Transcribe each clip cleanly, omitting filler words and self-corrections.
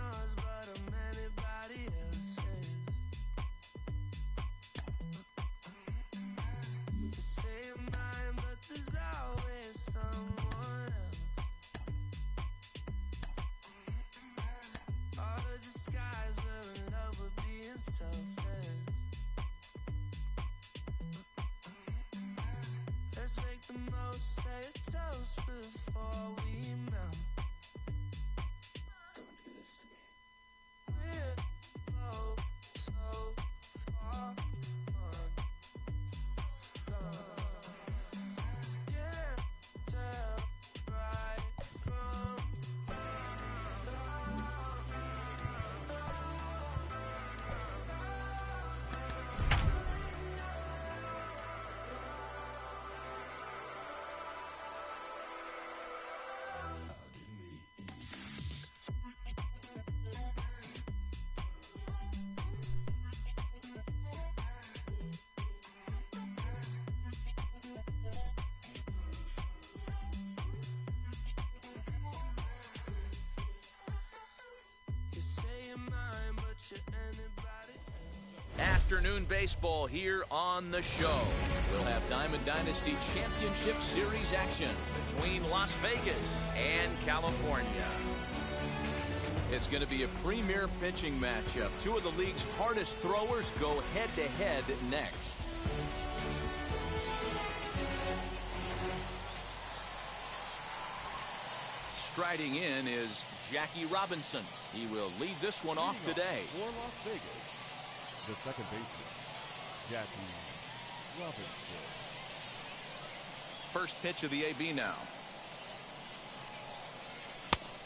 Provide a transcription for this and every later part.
yours, but I'm anybody else's. You say you're mine, but there's always someone else. All the disguise, we're in love with being selfless. Let's make the most, say a toast before we melt. We're both so far gone. Can't tell right from you say you're mine, but you're anybody else. Afternoon baseball here on the show. We'll have Diamond Dynasty Championship Series action between Las Vegas and California. It's going to be a premier pitching matchup. Two of the league's hardest throwers go head-to-head next. Striding in is Jackie Robinson. He will lead this one off today. For Las Vegas, the second baseman, Jackie Robinson. First pitch of the AB now.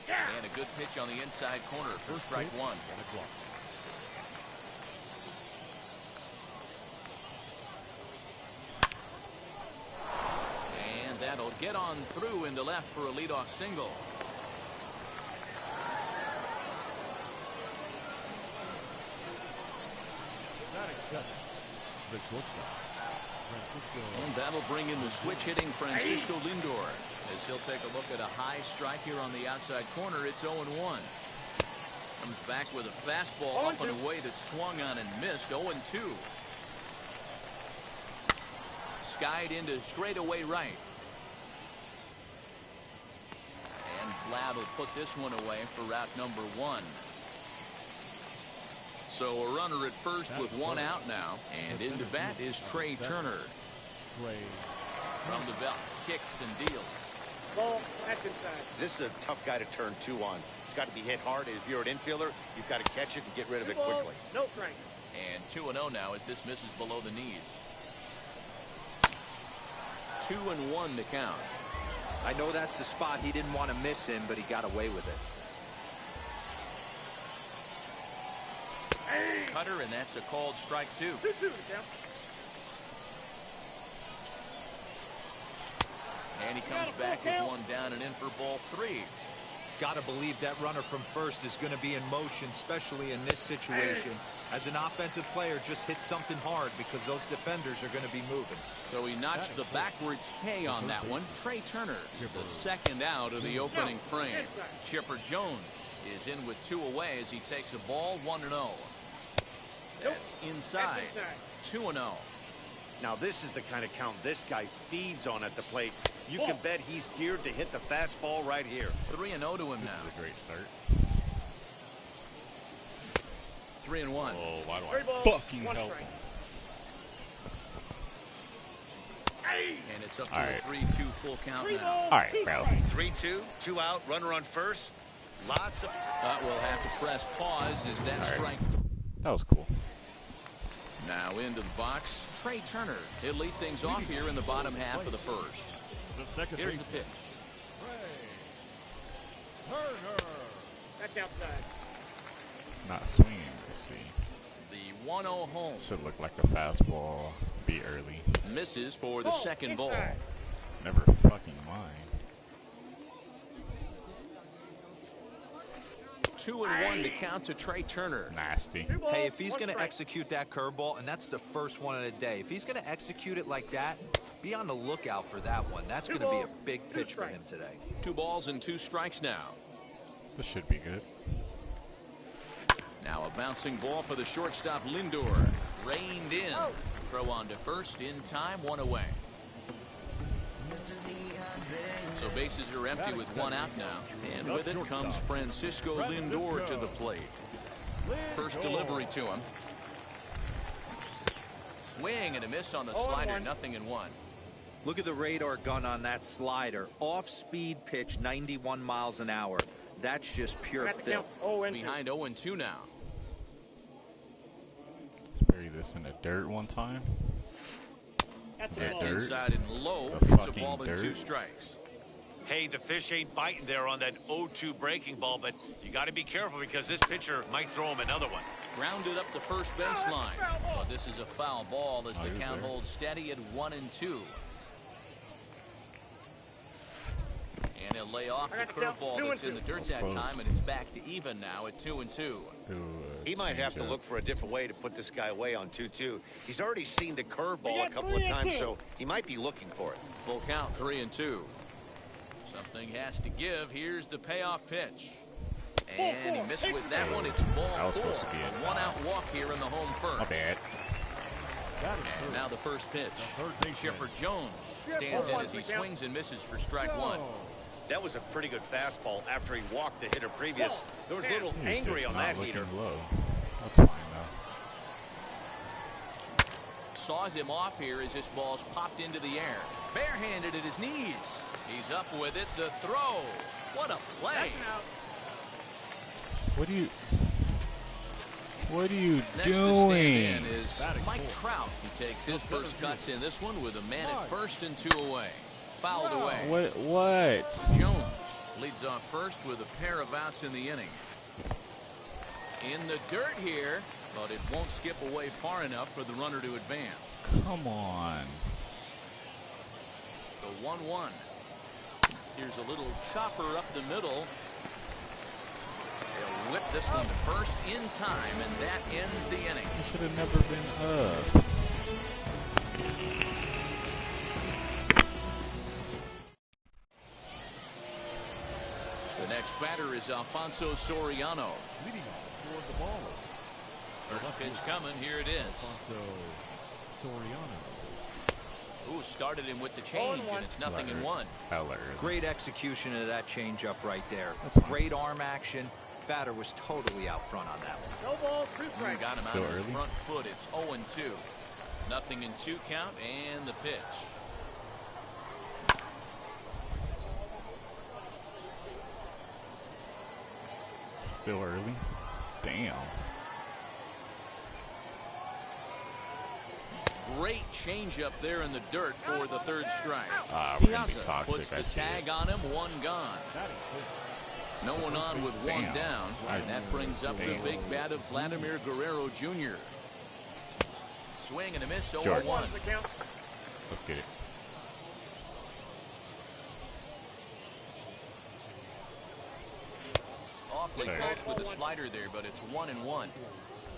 And a good pitch on the inside corner for First strike pitch one. and a clock. And that'll get on through into left for a leadoff single. That accepted. The shortstop, Francisco. And that'll bring in the switch hitting Francisco Lindor as he'll take a look at a high strike here on the outside corner. It's 0-1. Comes back with a fastball up and away that swung on and missed. 0-2. Skied into straightaway right. And Vlad will put this one away for out number one. So a runner at first with one out now. And into bat is Trey Turner. From the belt, kicks and deals. Ball, that's inside. This is a tough guy to turn two on. It's got to be hit hard. If you're an infielder, you've got to catch it and get rid of it quickly. No strike. And 2-0 now as this misses below the knees. 2-1 to count. I know that's the spot he didn't want to miss him, but he got away with it. Cutter, and that's a called strike two. 2-2, yeah. And he comes back with one down and in for ball three. Got to believe that runner from first is going to be in motion, especially in this situation. As an offensive player, just hit something hard because those defenders are going to be moving. So he notched the backwards K on that one. Trey Turner, the second out of the opening frame. Chipper Jones is in with two away as he takes a ball 1-0. That's inside. 2-0. Now this is the kind of count this guy feeds on at the plate. You can bet he's geared to hit the fastball right here. 3-0 to him now. This is a great start. 3-1. Oh, why do I fucking help him? And it's up to a 3-2 full count now. All right, bro. 3-2, two out, runner on first. Lots of. But we'll have to press pause as that strike. That was cool. Now into the box, Trey Turner. He'll lead things off here in the bottom half of the first. The second Here's the pitch. Turner. That's outside. Not swinging, let's see. The 1-0 home. Should look like a fastball, be early. Misses for the second ball. Never fucking mind. 2-1 to count to Trey Turner. Nasty. Hey, if he's going to execute that curveball, and that's the first one of the day, if he's going to execute it like that, be on the lookout for that one. That's going to be a big pitch for him today. 2 balls and 2 strikes now. This should be good. Now a bouncing ball for the shortstop Lindor. Reined in. Throw on to first in time, one away. So bases are empty with one out now. And with it comes Francisco Lindor to the plate. First delivery to him. Swing and a miss on the slider, 0-1. Look at the radar gun on that slider. Off-speed pitch, 91 miles an hour. That's just pure filth. Behind 0-2 now. Let's bury this in the dirt one time. That's inside and low. The It's a fucking ball and dirt. 2 strikes. Hey, the fish ain't biting there on that 0-2 breaking ball, but you got to be careful because this pitcher might throw him another one. Grounded up the first baseline. But this is a foul ball as the count holds steady at 1-2. And he'll lay off the curveball that's in the dirt that time, and it's back to even now at 2-2. He might have to look for a different way to put this guy away on 2-2. He's already seen the curveball a couple of times, so he might be looking for it. Full count, 3-2. Something has to give. Here's the payoff pitch. And he missed with that one. It's ball 4. A one-out walk here in the home first. My bad. And now the first pitch. Chipper Jones stands in as he swings and misses for strike 1. That was a pretty good fastball after he walked the hitter previous. There was a little He's angry just on not that heater. looking low. That's fine though. Saws him off here as this ball's popped into the air. Barehanded at his knees. He's up with it. The throw. What a play. What are you Next to stand doing? in is Mike Trout. He takes his first cuts in this one with a man at first and 2 away. Fouled away. What? Jones leads off first with a pair of outs in the inning. In the dirt here, but it won't skip away far enough for the runner to advance. Come on. The 1-1. Here's a little chopper up the middle. They'll whip this one to first in time, and that ends the inning. You should have never been up. The next batter is Alfonso Soriano. Leading off toward the ball. First pitch coming. Here it is. Alfonso Soriano. Ooh, started him with the change, and it's 0-1. Great execution of that changeup right there. Great arm action. Batter was totally out front on that one. No balls, 2 strikes. Got him out of his front foot. It's 0-2. 0-2 count, and the pitch. Still early. Damn. Great change up there in the dirt for the third strike. We're gonna be Piazza toxic, puts I the see tag it. on him, 1 gone. No one on with 1 Damn. down, and that brings up the big bat of Vladimir Guerrero Jr. Swing and a miss, 0-1. Let's get it. Awfully close with the slider there, but it's 1-1.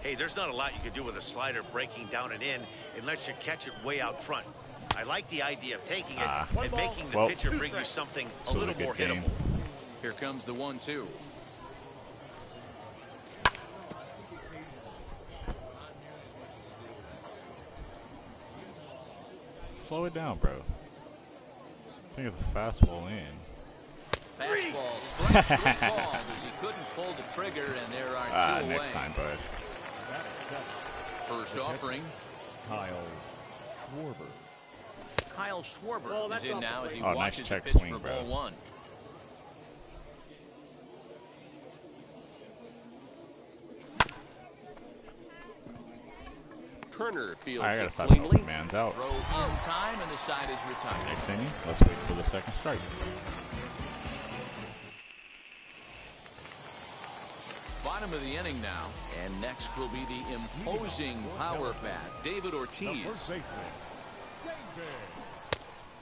Hey, there's not a lot you can do with a slider breaking down and in unless you catch it way out front. I like the idea of taking it and making the pitcher bring you something a little more hittable. Here comes the 1-2. Slow it down, bro. I think it's a fastball in. Fastball strikes good ball as he couldn't pull the trigger, and there are 2 away. Next time, bud. First offering. Kyle Schwarber. Kyle Schwarber is in now as he nice watches the check pitch swing, for bro. ball 1. Turner fields I gotta it stop cleanly. helping man's out. Throw in time, and the side is retired. Next inning, let's wait for the second strike. Bottom of the inning now, and next will be the imposing power bat, David Ortiz. First baseman, David.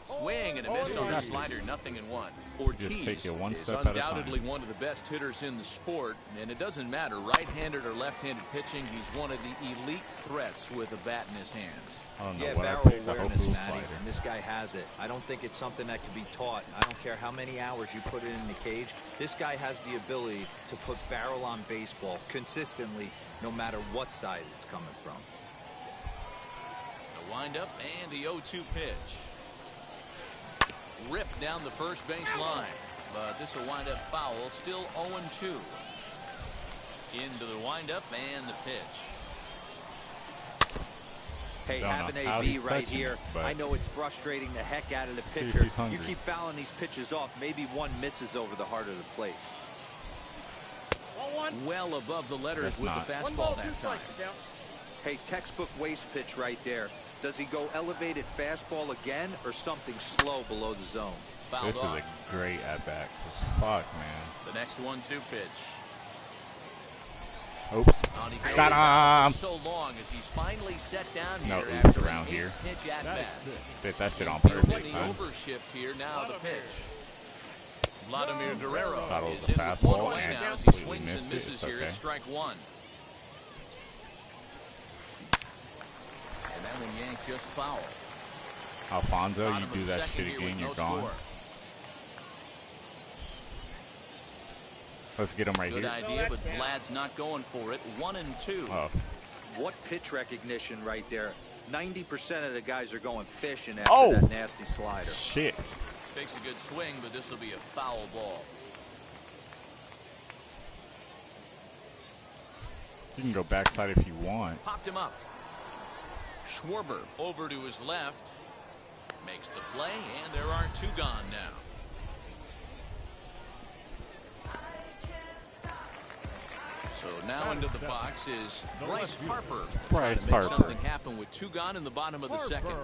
Swing and a miss on the slider, 0-1. Ortiz take it one is step at a undoubtedly time. one of the best hitters in the sport, and it doesn't matter right-handed or left-handed pitching. He's one of the elite threats with a bat in his hands. I don't know Yeah, what I barrel picked. I hope awareness, it was Matty, slider. and this guy has it. I don't think it's something that can be taught. I don't care how many hours you put it in the cage. This guy has the ability to put barrel on baseball consistently no matter what side it's coming from. The windup and the 0-2 pitch. Ripped down the first base line, but this will wind up foul. Still 0-2. Into the windup and the pitch. Hey, have an AB right here. I know it's frustrating the heck out of the pitcher. You keep fouling these pitches off. Maybe one misses over the heart of the plate. Well above the letters with the fastball that time. Hey, textbook waste pitch right there. Does he go elevated fastball again or something slow below the zone? This is a great at-bat. Fuck, man. The next 1-2 pitch. Oops. Got him. So long as he's finally set down here. No oops around here. Pitch at bat. Did that shit on purpose, The son. overshift here. Now the pitch. Vladimir Guerrero Thought it was is a in fastball one away and now as he completely swings and missed it. misses It's here okay. at strike one. And that one yanked just foul. Alfonso, Bottom you of do the that second shit here again, with you're no gone. score. Let's get him right Good here. idea, but Vlad's not going for it. 1-2. Oh, What pitch recognition right there. 90% of the guys are going fishing after that nasty slider. shit. Takes a good swing, but this will be a foul ball. You can go backside if you want. Popped him up. Schwarber over to his left. Makes the play, and there are two gone now. So now into the box is Bryce Harper. Bryce Trying to make Harper. something happen with two gone in the bottom of the second.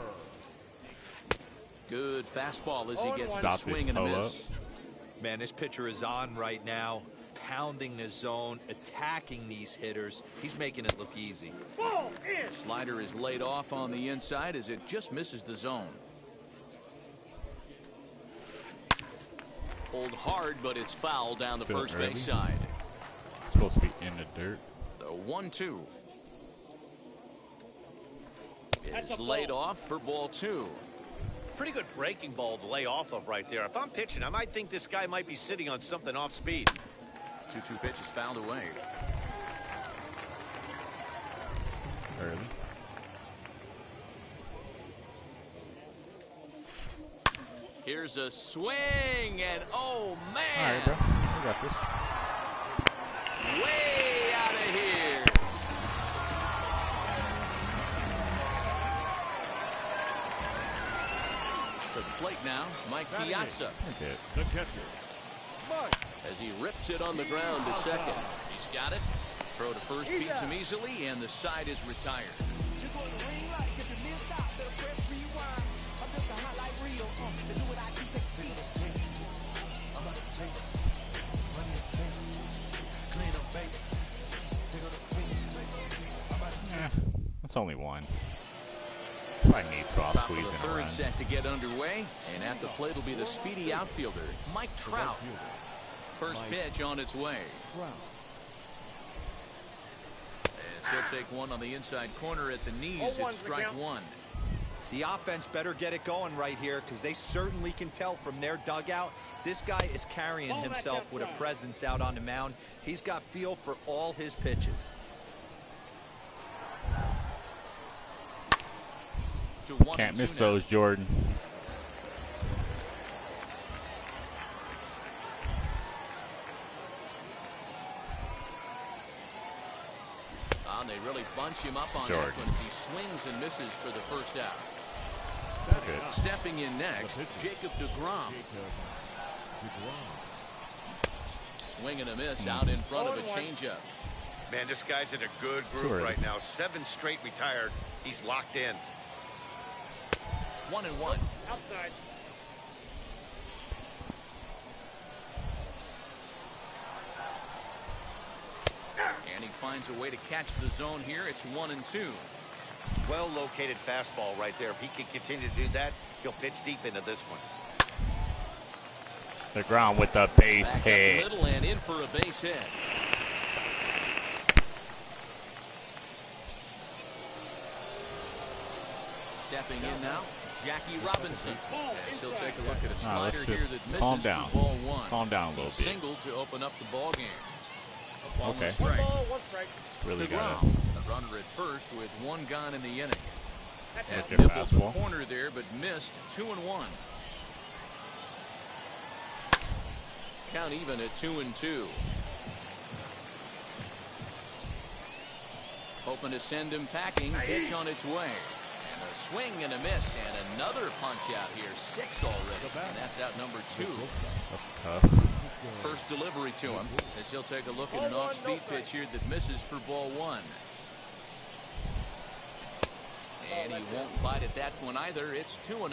Good fastball as he gets the Stop swing this and a toe miss. Man, this pitcher is on right now, pounding the zone, attacking these hitters. He's making it look easy. Slider is laid off on the inside as it just misses the zone. Pulled hard, but it's foul down the Still first early. base side. Supposed to be in the dirt. The 1-2 is laid off for ball two. Pretty good breaking ball to lay off of right there. If I'm pitching, I might think this guy might be sitting on something off speed. 2-2 pitch is fouled away. Early. Here's a swing, and oh All man, right, bro. We got this. way out of here. To the plate now, Mike Piazza. Okay. The catcher, Mike. As he rips it on the ground to second. He's got it. Throw to first beats him easily, and the side is retired. That's only one. If I need to, I'll Top of squeeze the in a third run. set to get underway, and at the plate will be the speedy outfielder, Mike Trout. First pitch on its way. As he'll take one on the inside corner at the knees. It's strike one. The offense better get it going right here because they certainly can tell from their dugout. This guy is carrying himself with a presence out on the mound. He's got feel for all his pitches. Can't miss those, Jordan. And they really bunch him up on Jordan. that one as he swings and misses for the first out. Good. Stepping in next, Jacob deGrom. Swing and a miss out in front of a changeup. Man, this guy's in a good groove Sure. right now. 7 straight retired. He's locked in. 1-1. Outside. And he finds a way to catch the zone here. It's 1-2. Well located fastball right there. If he can continue to do that, he'll pitch deep into this one. DeGrom with the base Back up hit. middle and in for a base hit. Stepping in now, Jackie Robinson. As he'll take a look at a slider let's here just that calm misses down. for ball one. Calm down a little He bit. singled to open up the ball game. Ball Okay. and strike. 1 ball, 1 strike. Really The got ground. A runner at first with 1 gone in the inning. That's With out. your Nibbled the fastball. corner there, but missed 2-1. Count even at 2-2. Hoping to send him packing. Pitch on its way. And a swing and a miss. And another punch out here. 6 already. And that's out number 2. That's tough. First delivery to him. As he'll take a look at an off-speed pitch here that misses for ball 1. And he won't bite at that one either. It's 2-0.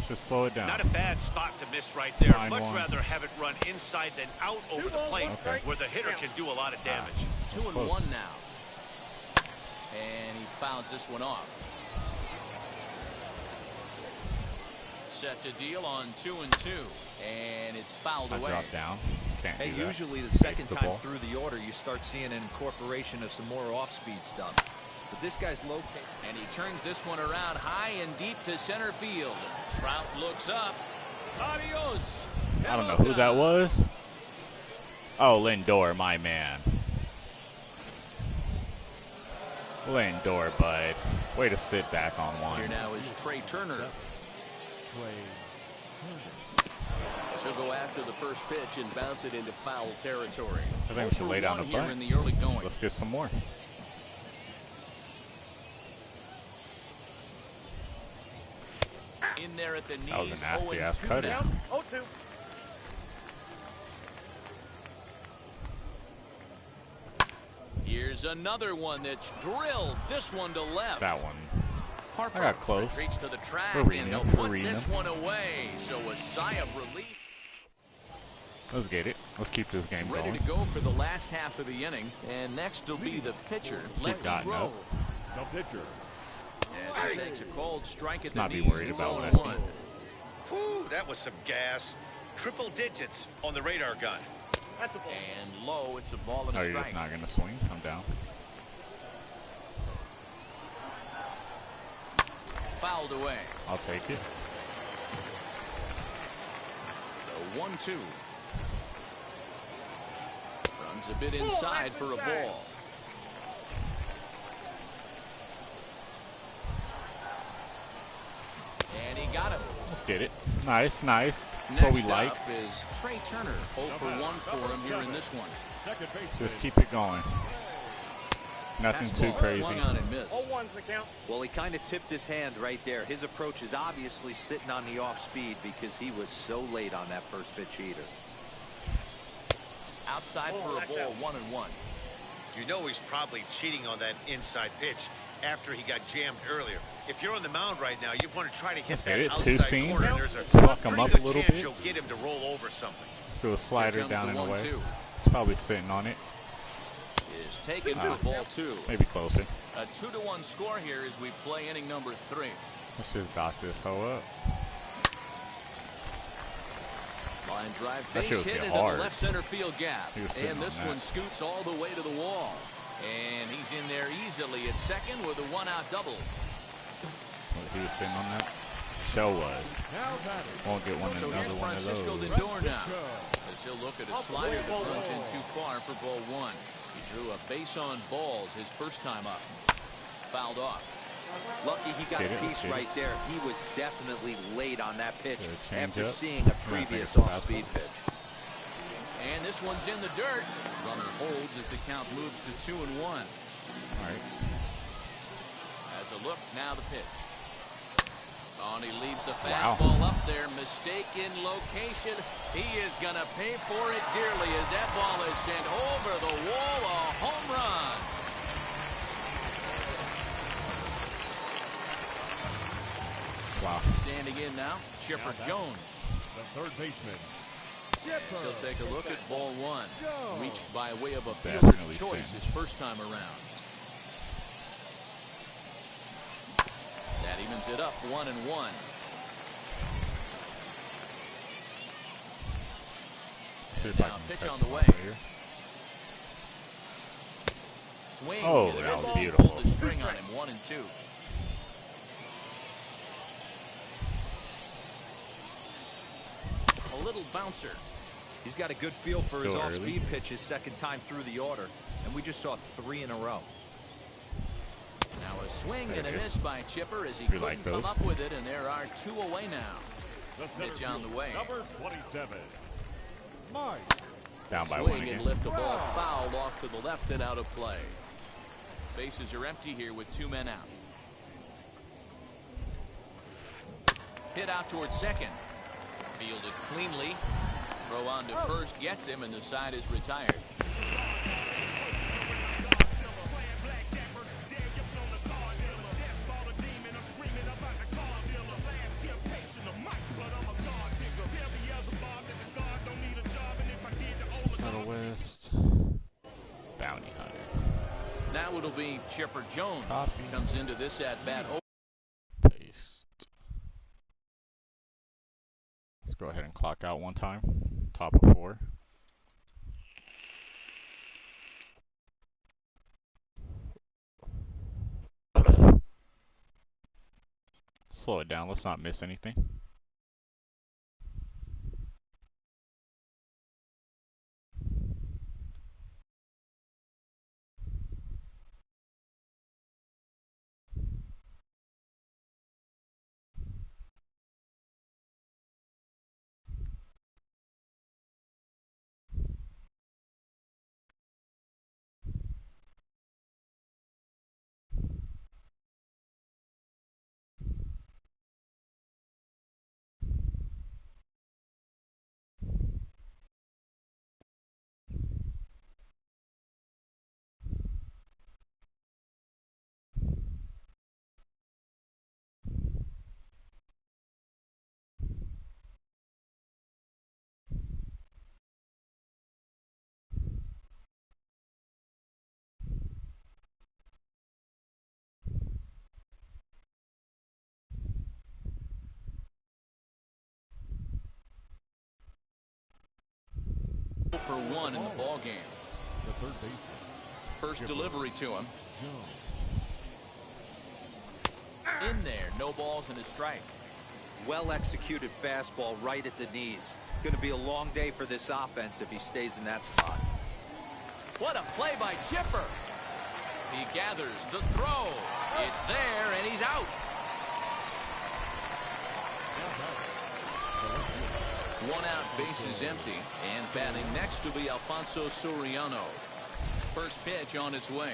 Just slow it down. Not a bad spot to miss right there. 9-1. Much rather have it run inside than out over the plate, where the hitter can do a lot of damage. 2-1 now. And he fouls this one off. Set to deal on 2-2. And it's fouled I away. drop down. Can't Hey, do that. usually the second the time ball. through the order, you start seeing an incorporation of some more off-speed stuff. But this guy's located. And he turns this one around high and deep to center field. Trout looks up. Adios. I don't know who that was. Oh, Lindor, my man. Lindor, bud. Way to sit back on one. Here now is Trey Turner. She'll go after the first pitch and bounce it into foul territory. I think we should lay down a here bunt. in the early going. Let's get some more. In there at the knees. That was a nasty ass 0-2 cut now. in. 0-2. Here's another one that's drilled. This one to left. That one. Harper I got close. retreats to the track Arena, and he'll put arena. this one away. So a sigh of relief. Let's get it. Let's keep this game Ready going. to go for the last half of the inning. And next will be the pitcher, Lefty dotting Rowe. up. The pitcher. As he takes a cold strike Let's at the not be knees. worried It's about 0-1. Lefty. Whew, that was some gas. Triple digits on the radar gun. That's a ball. And low, it's a ball and Oh, a you're strike. just not going to swing? I'm down. Fouled away. I'll take it. The 1-2. Runs a bit inside for a ball. And he got him. Let's get it. Nice, nice. That's what we Next like. up is Trey Turner. 0 for 1 for him here in this one. Second baseman. Just keep it going. Nothing too Fastball crazy. swung on and missed. 0-1's the count. Well, he kind of tipped his hand right there. His approach is obviously sitting on the off-speed because he was so late on that first pitch heater. Outside for a ball, 1-1. You know he's probably cheating on that inside pitch after he got jammed earlier. If you're on the mound right now, you want to try to hit Let's that get it. outside Two-seam. corner. And there's a Let's fuck him pretty up a good little chance bit. you'll get him to roll over something. Let's do a slider Here comes down the and away. 1-2. It's probably sitting on it. Is taken for ball 2. Maybe closer. A 2-1 score here as we play inning number 3. Let's just dot this hoe up. Line drive That base shit was hit hit into hard. the left center field gap. He was sitting And this on that. one scoots all the way to the wall. And he's in there easily at second with a 1-out double. He was sitting on that. Show was. Now batting. Won't get one So another here's one of Francisco those. Lindor now. As he'll look at a slider that runs in too far for ball 1. He drew a base on balls his first time up. Fouled off. Lucky he got Get a it, piece get it. right there. He was definitely late on that pitch Good change after up. seeing a Yeah, I think previous it's a off-speed fastball. pitch. And this one's in the dirt. Runner holds as the count moves to 2-1. All right. As a look, now the pitch. Oh, and he leaves the Wow. fastball up there. Mistaken location. He is going to pay for it dearly as that ball is sent over the wall. A home run. Wow. Standing in now, Chipper Jones. The third baseman. As he'll take a look at ball 1. Reached by way of a Definitely fielder's choice sent. his first time around. That evens it up 1-1. See if I Now can pitch catch on the one way. here. Swing. Oh, There that is was a beautiful. pull the string on him. 1-2. A little bouncer. He's got a good feel for his Still early. off-speed pitches second time through the order. and we just saw 3 in a row. Now a swing and a miss by Chipper as he couldn't come up with it, and there are 2 away now. Pitch on the way. Number 27. Mike. Down by 1 Swing again. and lift a ball fouled off to the left and out of play. Bases are empty here with 2 men out. Hit out towards second. Fielded cleanly. Throw on to first gets him, and the side is retired. West. Bounty hunter. Now it'll be Chipper Jones. Comes into this at bat. Paste. Let's go ahead and clock out one time. Top of 4. Slow it down. Let's not miss anything. For 1 in the ball game. The third baseman. First delivery to him. In there, no balls and a strike. Well executed fastball right at the knees. Going to be a long day for this offense if he stays in that spot. What a play by Chipper. He gathers the throw. It's there, and he's out. One out, bases empty, and batting next to be Alfonso Soriano. First pitch on its way.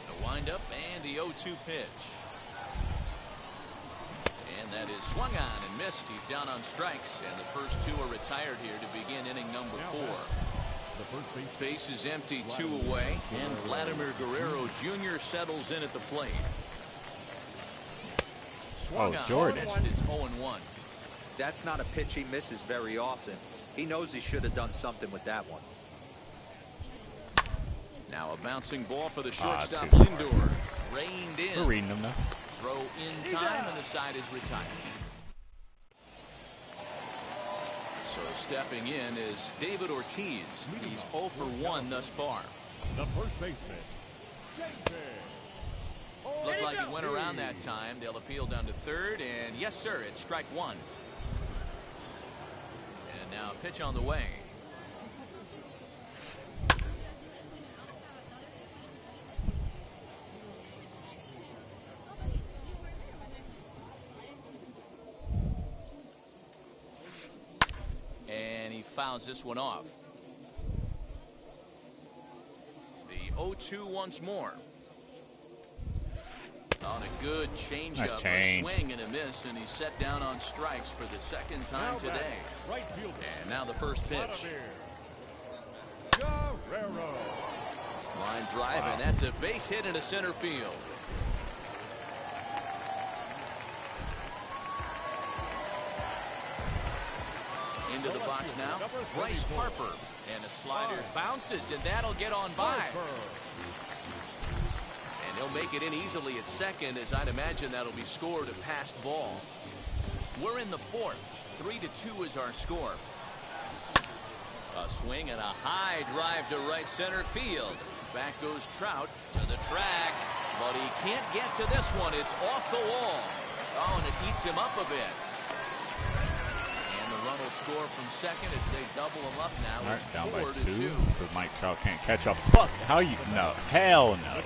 The windup and the 0-2 pitch. And that is swung on and missed. He's down on strikes, and the first 2 are retired here to begin inning number 4. Base is empty, 2 away, and Vladimir Guerrero Jr. settles in at the plate. Swung on, Jordan. missed. It's 0-1. That's not a pitch he misses very often. He knows he should have done something with that one. Now a bouncing ball for the shortstop Lindor. Reined in. We're reading them now. Throw in time, and the side is retired. So stepping in is David Ortiz. He's 0 for 1 thus far. The first baseman. Looked like he went around that time. They'll appeal down to third, and yes, sir, it's strike 1. And now a pitch on the way. Fouls this one off. The 0-2 once more. On a good changeup, a swing and a miss, and he's set down on strikes for the 2nd time today. And now the first pitch. Line drive, and that's a base hit into center field. Into the box now, Bryce Harper, and a slider bounces, and that'll get on by. And he'll make it in easily at second, as I'd imagine that'll be scored a passed ball. We're in the 4th. 3-2 is our score. A swing and a high drive to right center field. Back goes Trout to the track, but he can't get to this one. It's off the wall. Oh, and it eats him up a bit. And the run will score from second as they double him up now. All It's right, down by 4-2. because Mike Trout can't catch up. Fuck, how you? No, hell no.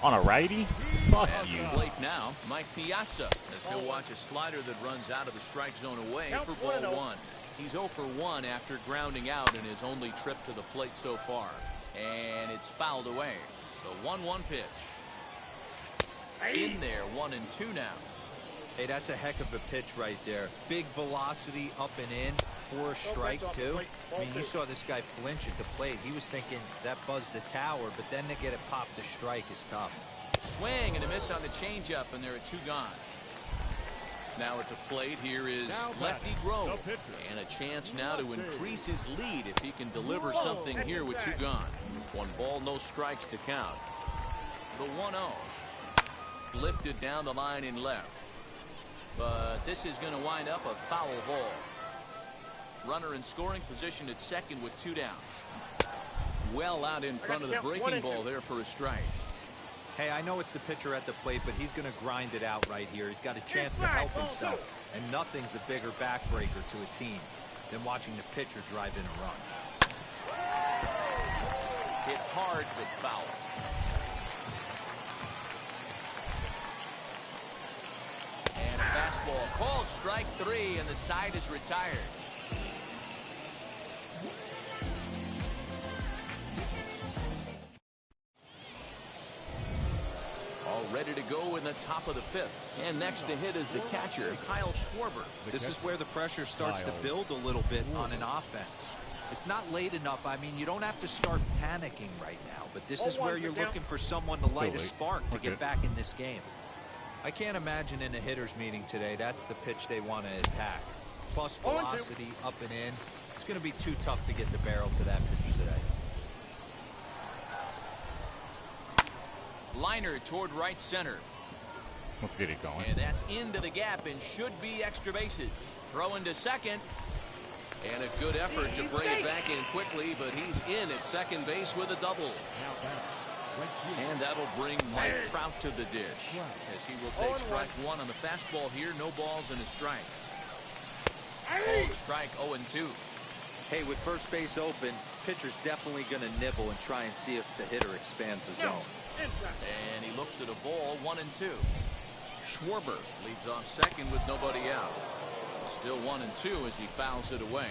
On a righty? Fuck At you. the plate now, Mike Piazza, as he'll watch a slider that runs out of the strike zone away for ball one. He's 0 for 1 after grounding out in his only trip to the plate so far. And it's fouled away. The 1-1 pitch. In there, 1-2 now. Hey, that's a heck of a pitch right there. Big velocity up and in for a strike, too. I mean, you saw this guy flinch at the plate. He was thinking that buzzed the tower, but then to get it popped to strike is tough. Swing and a miss on the changeup, and there are 2 gone. Now at the plate, here is lefty Grove. And a chance now to increase his lead if he can deliver something here with 2 gone. 1 ball, no strikes to count. The 1-0. Lifted down the line in left. But this is going to wind up a foul ball. Runner in scoring position at second with 2 down. Well out in front of the breaking ball there for a strike. Hey, I know it's the pitcher at the plate, but he's going to grind it out right here. He's got a chance to help himself, and nothing's a bigger backbreaker to a team than watching the pitcher drive in a run. Hit hard, but foul. And a fastball called strike 3, and the side is retired. All ready to go in the top of the 5th. And next to hit is the catcher, Kyle Schwarber. This is where the pressure starts to build a little bit on an offense. It's not late enough. I mean, you don't have to start panicking right now, but this is where you're looking for someone to light a spark to get back in this game. I can't imagine in a hitter's meeting today that's the pitch they want to attack. Plus velocity up and in. It's going to be too tough to get the barrel to that pitch today. Liner toward right center. Let's get it going. And that's into the gap and should be extra bases. Throw into second. And a good effort to bring it back in quickly, but he's in at second base with a double. And that'll bring Mike Trout to the dish as he will take strike 1 on the fastball here. No balls and a strike. Called strike 0-2. Hey, with first base open, pitcher's definitely going to nibble and try and see if the hitter expands the zone. And he looks at a ball, 1-2. Schwarber leads off second with nobody out. Still 1-2 as he fouls it away.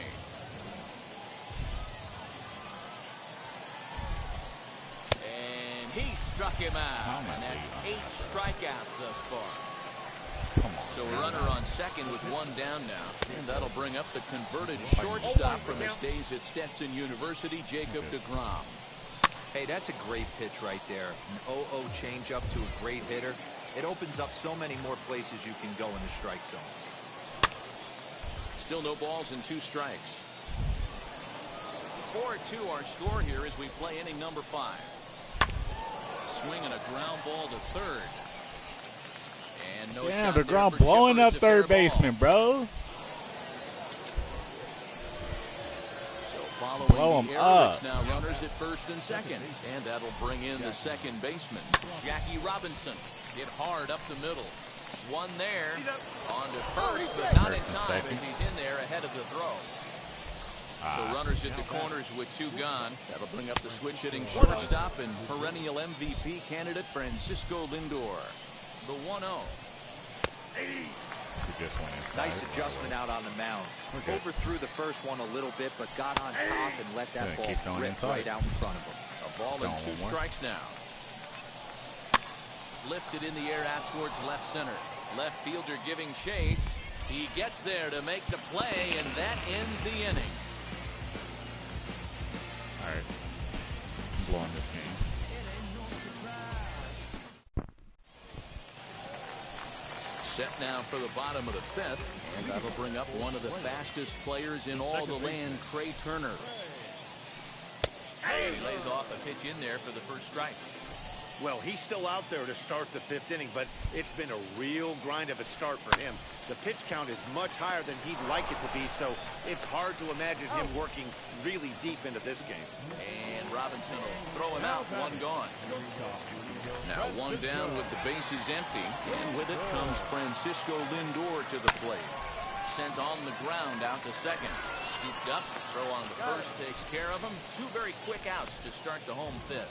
And he struck him out. And that's 8 strikeouts thus far. Come on. So a runner on second with 1 down now. And that'll bring up the converted shortstop from his days at Stetson University, Jacob deGrom. Hey, that's a great pitch right there. An 0-0 changeup to a great hitter. It opens up so many more places you can go in the strike zone. Still no balls and 2 strikes. 4-2 our score here as we play inning number 5. Swing and a ground ball to third. And no Damn, shot deGrom there for blowing Chipper. up It's a fair third baseman, ball. bro. So following Blow the him error, up. it's now runners at first and second. And that'll bring in the second baseman, Jackie Robinson. Hit hard up the middle. 1 there. On to first, but not in time as he's in there ahead of the throw. So runners at the corners with 2 gone. That'll bring up the switch hitting shortstop and perennial MVP candidate Francisco Lindor. The 1-0. Nice adjustment out on the mound. Overthrew the first one a little bit, but got on top and let that ball rip right out in front of him. A ball and 2 strikes now. Lifted in the air out towards left center. Left fielder giving chase. He gets there to make the play, and that ends the inning. All right. I'm blowing this game. Set now for the bottom of the 5th, and that'll bring up one of the fastest players in all the land, Trey Turner. And he lays off a pitch in there for the first strike. Well, he's still out there to start the 5th inning, but it's been a real grind of a start for him. The pitch count is much higher than he'd like it to be, so it's hard to imagine him working really deep into this game. And Robinson will throw him out, one gone. Now one down with the bases empty, and with it comes Francisco Lindor to the plate. Sent on the ground out to second. Scooped up, throw on the first takes care of him. 2 very quick outs to start the home 5th.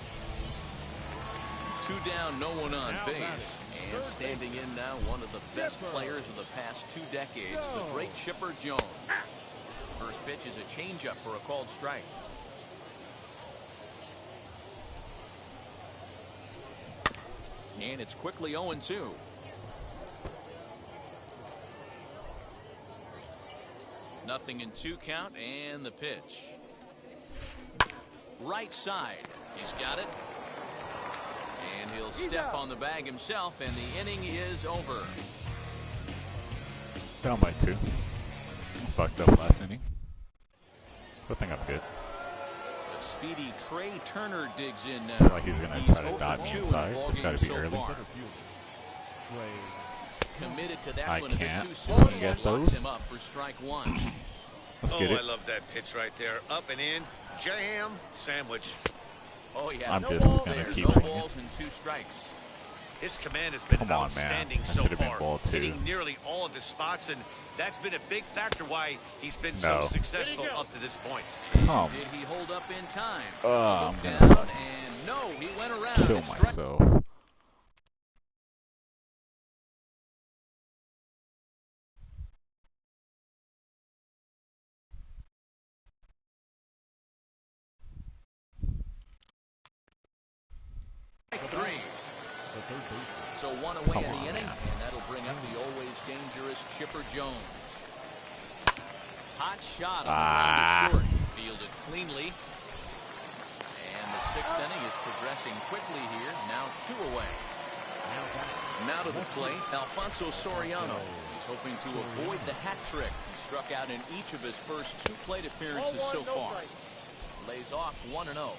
2 down, no one on base. And standing in now, one of the best players of the past 2 decades, the great Chipper Jones. First pitch is a changeup for a called strike. And it's quickly 0-2. Nothing in 2 count, and the pitch. Right side. He's got it. And he'll step on the bag himself, and the inning is over. Down by 2. Fucked up last inning. I think I'm good. The speedy Trey Turner digs in now. Like he's gonna try to dodge me inside. It's gotta be early. Committed to that I one, can't get those. Him up for strike 1. Let's get it. I love that pitch right there. Up and in, jam, sandwich. Oh yeah, I'm just gonna keep no balls and 2 strikes. His command has been outstanding so far, ball 2. hitting nearly all of his spots, and that's been a big factor why he's been so successful up to this point. Did he hold up in time? I'm down, and no, he went around. Kill myself. So 1 away in the inning, and that'll bring up the always dangerous Chipper Jones. Hot shot on the ground to short. Fielded cleanly. And the 6th inning is progressing quickly here. Now 2 away. Now to the plate, Alfonso Soriano. He's hoping to avoid the hat trick. He struck out in each of his first 2 plate appearances so far. Lays off 1-0.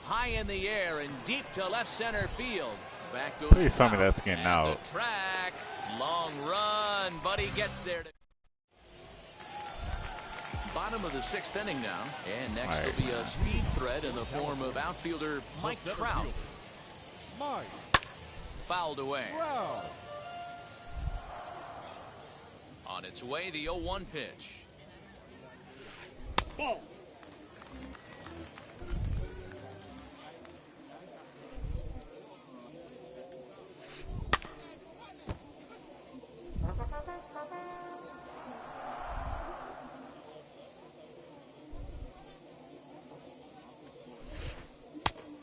High in the air and deep to left center field. Back goes Please tell me that's getting out. The track. Long run, but he gets there. Bottom of the 6th inning now. And next will be a speed threat in the form of outfielder Mike Trout. Fouled away. On its way, the 0-1 pitch. Ball.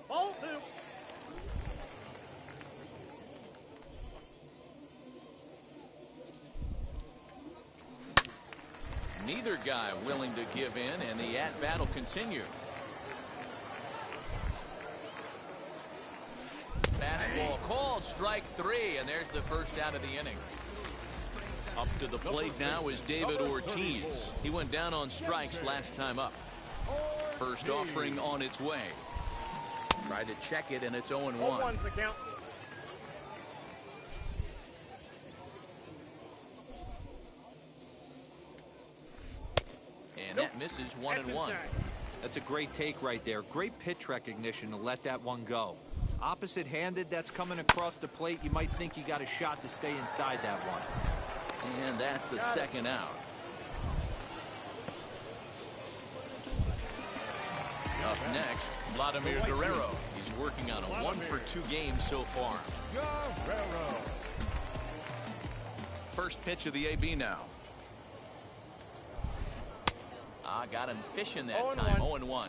Ball 2. Neither guy willing to give in, and the at-bat will continue. Fastball called, strike 3, and there's the first out of the inning. Up to the plate now is David Ortiz. He went down on strikes last time up. First offering on its way. Tried to check it, and it's 0-1. 0-1's the count. And that misses 1-1. That's a great take right there. Great pitch recognition to let that one go. Opposite-handed, that's coming across the plate. You might think you got a shot to stay inside that one. And that's the second out. Up next, Vladimir Guerrero. He's working on a 1-for-2 game so far. Guerrero. First pitch of the AB now. Got him fishing that time. 0-1.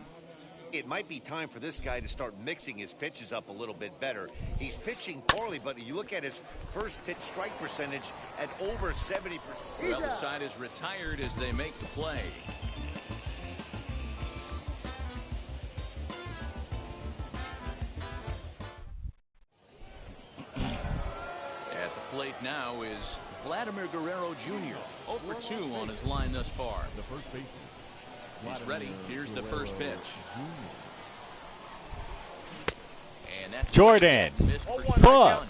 It might be time for this guy to start mixing his pitches up a little bit better. He's pitching poorly, but you look at his first pitch strike percentage at over 70%. Well, the side is retired as they make the play. At the plate now is Vladimir Guerrero Jr. 0-for-2 on his line thus far. The first baseman, He's ready. Here's the first pitch. And that's Jordan. Missed for strike Fuck. one.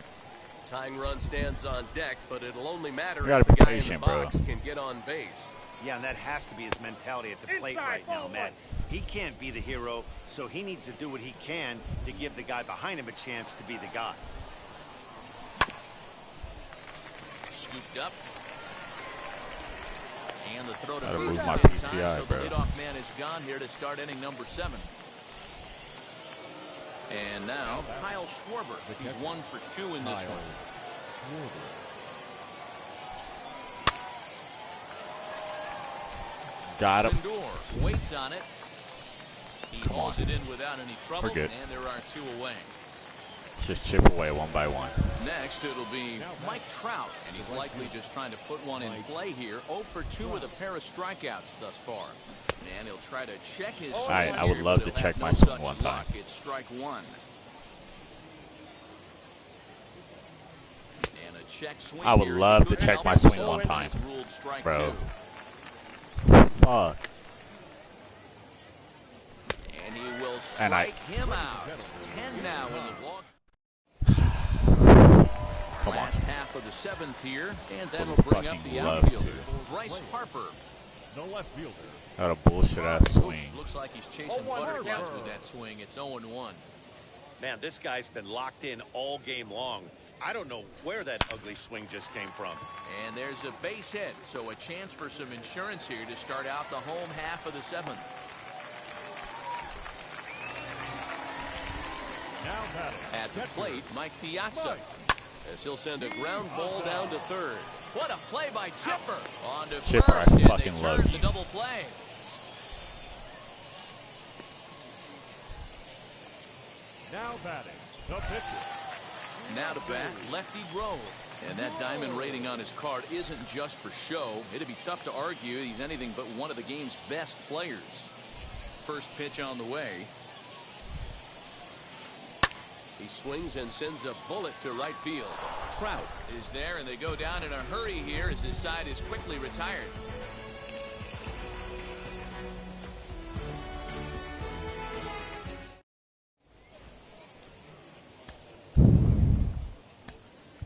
Tying run stands on deck, but it'll only matter You gotta if the be guy in the patient, bro. box can get on base. Yeah, and that has to be his mentality at the plate Inside, right now, ball Matt. He can't be the hero, so he needs to do what he can to give the guy behind him a chance to be the guy. Scooped up. And the throw to Gotta first move is my in time, PCI, so bro. the leadoff man is gone here to start inning number 7. And now Kyle Schwarber. He's 1 for 2 in this one. Got him. Lindor waits on it. He hauls it in without any trouble, We're good. and there are 2 away. Let's just chip away one by one. Next, it'll be Mike Trout, and he's likely just trying to put one in play here. 0 for 2 with a pair of strikeouts thus far. And he'll try to check his swing. I would here, love but to he'll check have my no swing such one luck. time. It's strike 1. And a check swing. I would here is love a good to check my help. swing one And time. it's ruled strike Bro. 2. Fuck. And he will And I- strike him out. 10 now in the ball. Come on. Last half of the 7th here, and that'll Would bring up fucking the love outfielder, to. Bryce Harper. No left fielder. Got a bullshit ass swing. Looks like he's chasing 0-1 butterflies count. with that swing. It's 0-1. Man, this guy's been locked in all game long. I don't know where that ugly swing just came from. And there's a base hit, so a chance for some insurance here to start out the home half of the 7th. Now batting. At the plate, Mike Piazza, as he'll send a ground ball down to third. What a play by Chipper. On to Chipper, I first, and fucking they love turn you. the double play. Now batting. The pitcher. Now to bat, lefty Grove. And that diamond rating on his card isn't just for show. It'd be tough to argue he's anything but one of the game's best players. First pitch on the way. He swings and sends a bullet to right field. Trout is there, and they go down in a hurry here as his side is quickly retired.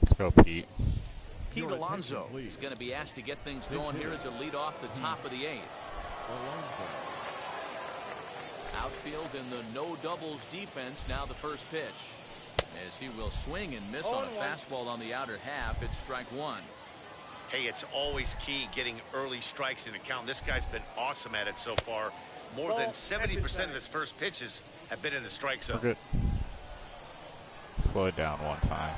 Let's go, Pete. Pete Your Alonso attention, please. is going to be asked to get things going here as a lead off the top of the 8th. Alonso. Outfield in the no doubles defense. Now the first pitch. As he will swing and miss on a 0-1. fastball on the outer half. It's strike 1. Hey, it's always key getting early strikes in a count. This guy's been awesome at it so far. More than 70% of his first pitches have been in the strike We're zone. good. Slow it down one time.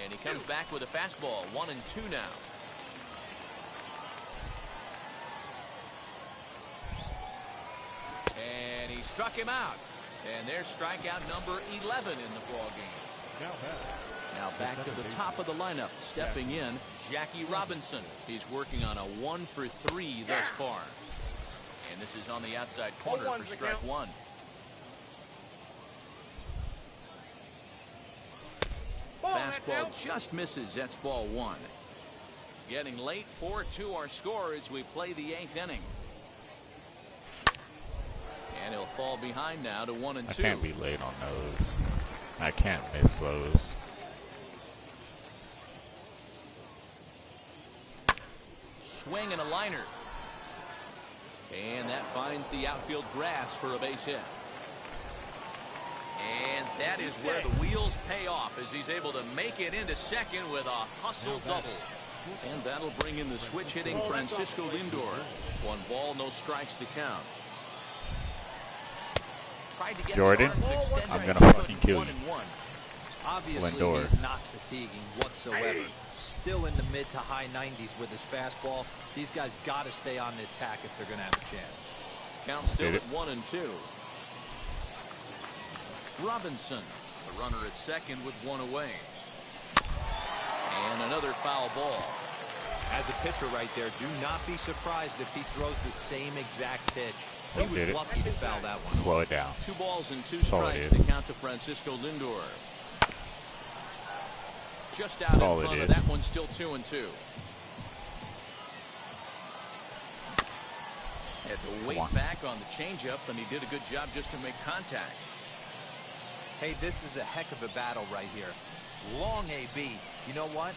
And he comes back with a fastball. 1-2 now. And he struck him out. And there's strikeout number 11 in the ball game. Now batting. Now back to the top of the lineup. Stepping in, Jackie Robinson. He's working on a 1 for 3 thus far. And this is on the outside corner for strike 1. Fastball just misses. That's ball 1. Getting late. 4-2 our score as we play the 8th inning. And he'll fall behind now to 1-2. I can't be late on those. I can't miss those. Swing and a liner. And that finds the outfield grass for a base hit. And that is where the wheels pay off as he's able to make it into second with a hustle double. And that'll bring in the switch hitting Francisco Lindor. 1 ball, no strikes to count. Tried to get Jordan, the arms extended, I'm but gonna he fucking couldn't. kill 1 you. and 1. Obviously, Lindor. he's not fatiguing whatsoever. Still in the mid to high 90s with his fastball. These guys got to stay on the attack if they're going to have a chance. Count still Did at it. 1-2. Robinson, the runner at second with 1 away. And another foul ball. As a pitcher right there, do not be surprised if he throws the same exact pitch. He was Did it. lucky to foul that one. Slow it down. 2 balls and 2 That's all it strikes is. to count to Francisco Lindor. Just out That's all in it front of is. that one, still 2-2. Had to wait back on the changeup, and he did a good job just to make contact. Hey, this is a heck of a battle right here. Long AB. You know what?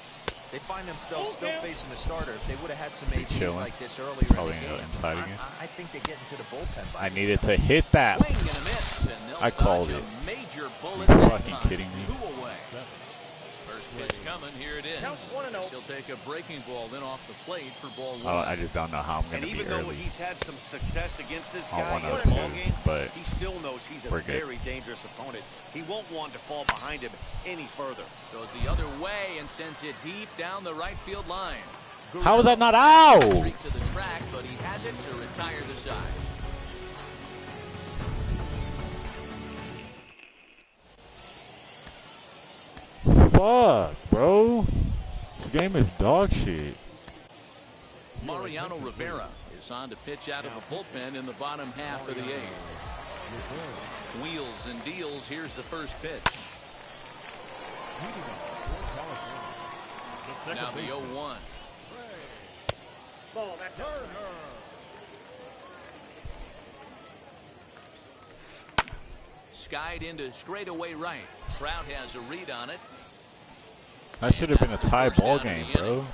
They find themselves still facing the starter. If they would have had some ABs like this earlier in the game, inside again. I think they get into the bullpen. I needed to hit that. Swing and a miss, and they'll I called dodge it. a major bullet Are you that fucking time. kidding me? 2 away. First pitch coming. Here it is. Count 1-0. She'll take a breaking ball then off the plate for ball 1. Oh, I just don't know how I'm going And to be even though early. he's had some success against this On guy in 1-0 the ball too, game, but he still knows he's a we're good. very dangerous opponent. He won't want to fall behind him any further. Goes the other way and sends it deep down the right field line. How is that not out? Streak to the track, but he has it to retire the side. Fuck, bro. This game is dog shit. Mariano Rivera is on to pitch out of the bullpen in the bottom half of the 8th. Wheels and deals. Here's the first pitch. Now the 0-1. Ball back down. Skied into straightaway right. Trout has a read on it. That should have been a That's the tie first ball out of the game, inning. bro.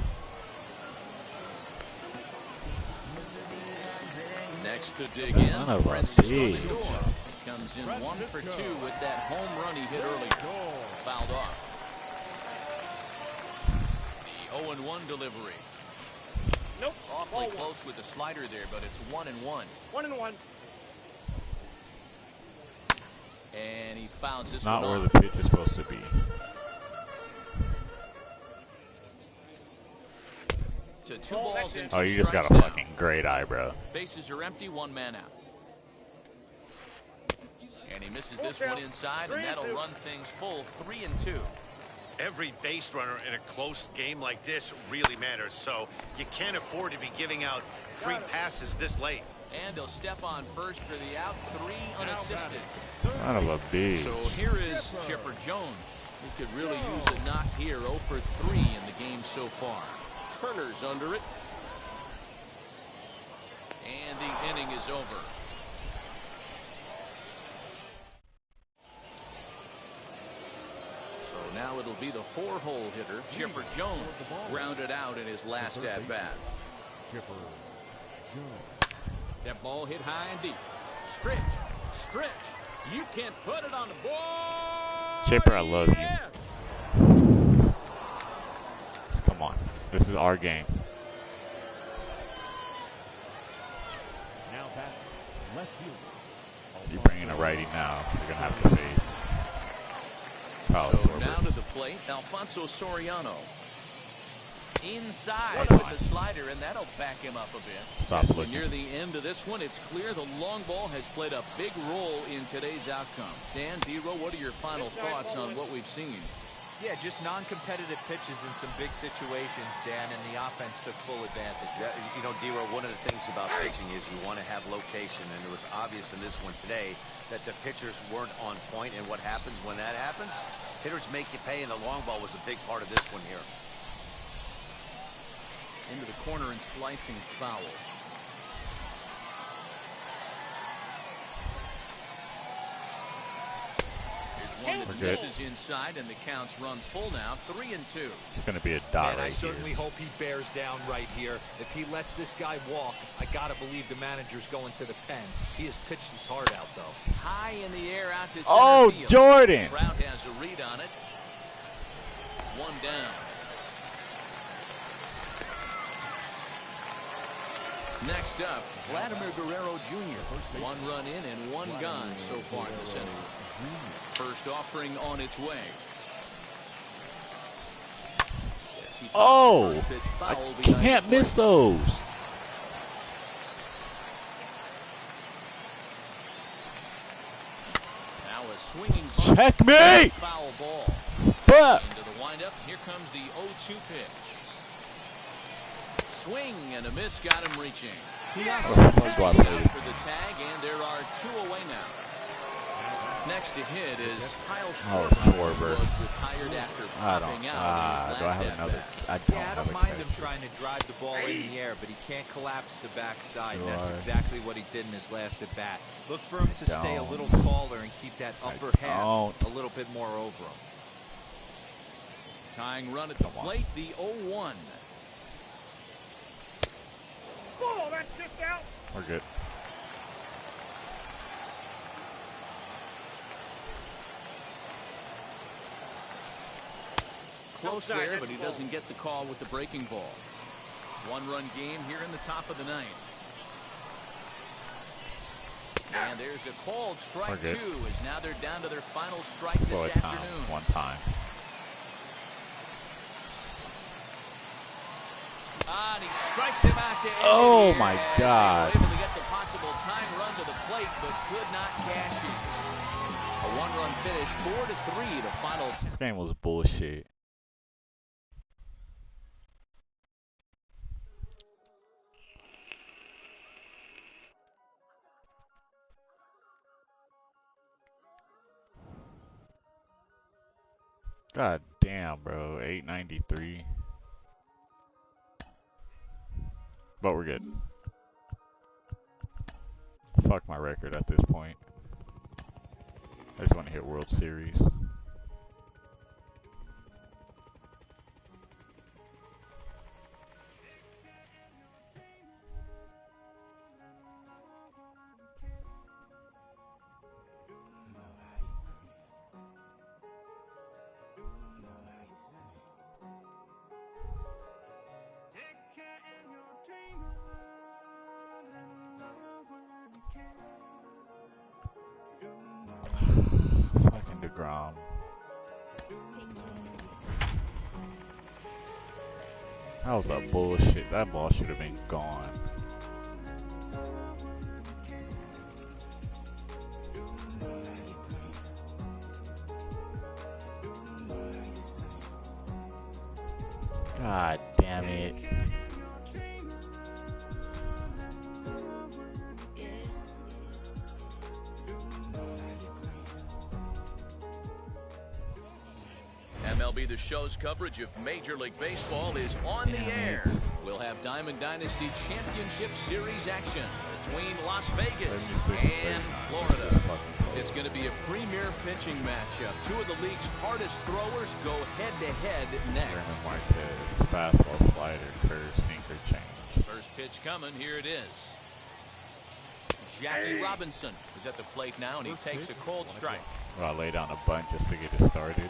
Next to dig in, Son of a Francisco bitch. Lindor comes in 1 for 2 with that home run he hit early. Fouled off. The 0-1 delivery. Nope. Awfully Ball 1. close with the slider there, but it's 1-1. 1-1. And he fouls this Not one where off. the pitch is supposed to be. To 2 balls and 2 Oh, you just got a strikes now. fucking great eye, bro. Bases are empty, 1 man out. And he misses this one inside, and that'll run things full 3-2. Every base runner in a close game like this really matters, so you can't afford to be giving out free passes this late. And he'll step on first for the out, 3 unassisted. Son of a bitch. So here is Chipper Jones. He could really use a knock here. 0 for 3 in the game so far. Turner's under it. And the inning is over. So now it'll be the 4-hole hitter, Chipper Jones, grounded out in his last at-bat. Chipper Jones. That ball hit high and deep. Stretch. You can't put it on the board. Chipper, I love you. Come on. This is our game. Now back left field. You bring in a righty now. You're going to have to face. Kyle So Schwarber. now to the plate, Alfonso Soriano. Inside Come with on. the slider, and that'll back him up a bit. Stop As we're looking. near the end of this one, it's clear the long ball has played a big role in today's outcome. Dan, Zero, what are your final thoughts on what we've seen? Yeah, just non-competitive pitches in some big situations, Dan, and the offense took full advantage. Yeah, you know, D-Row, one of the things about pitching is you want to have location, and it was obvious in this one today that the pitchers weren't on point, and what happens when that happens? Hitters make you pay, and the long ball was a big part of this one here. Into the corner and slicing foul. Here's one that We're good. misses inside, and the count's run full now, 3-2. It's going to be a dot And I right certainly here. hope he bears down right here. If he lets this guy walk, I gotta believe the manager's going to the pen. He has pitched his heart out, though. High in the air out to center Oh, field. Jordan. Trout has a read on it. 1 down. Next up, Vladimir Guerrero Jr. 1 run in and 1 gone so far this inning. First offering on its way. Yes, he pops the Oh, first pitch I foul behind can't the miss plate. those. Now a swinging bunt. Checkmate! Foul ball. Fuck. Into the windup. Here comes the 0-2 pitch. Swing and a miss got him reaching. He also Oh, pitches go out out there. for the tag, and there are 2 away now. Next to hit is Kyle Oh, Schwarber, Schwarber. who was retired after popping out in his do I last have another? at-bat. I don't Yeah, I have don't a mind him catcher. trying to drive the ball in the air, but he can't collapse the backside. Do And that's I? exactly what he did in his last at bat. Look for him to stay a don't. little taller and keep that upper half don't. a little bit more over him. Tying run at the plate, the 0-1. Ball, that's just out. We're good. Close there, but he doesn't get the call with the breaking ball. One-run game here in the top of the ninth. And there's a called strike two, as now they're down to their final strike this afternoon. One time. And he strikes him out to end Oh it here, my as God. they were able to get the possible tying run to the plate, but could not cash it. A one-run finish, 4-3 to final. This game was bullshit. God damn, bro. 893. But we're good. Fuck my record at this point. I just want to hit World Series. Fucking DeGrom. That was a bullshit. That ball should have been gone. God damn it. MLB The Show's coverage of Major League Baseball is on the air. We'll have Diamond Dynasty Championship Series action between Las Vegas and Florida. It's going to be a premier pitching matchup. Two of the league's hardest throwers go head-to-head next. Fastball, slider, curve, sinker, change. First pitch coming. Here it is. Jackie Robinson is at the plate now, and he takes a cold strike. Well, I lay down a bunt just to get it started.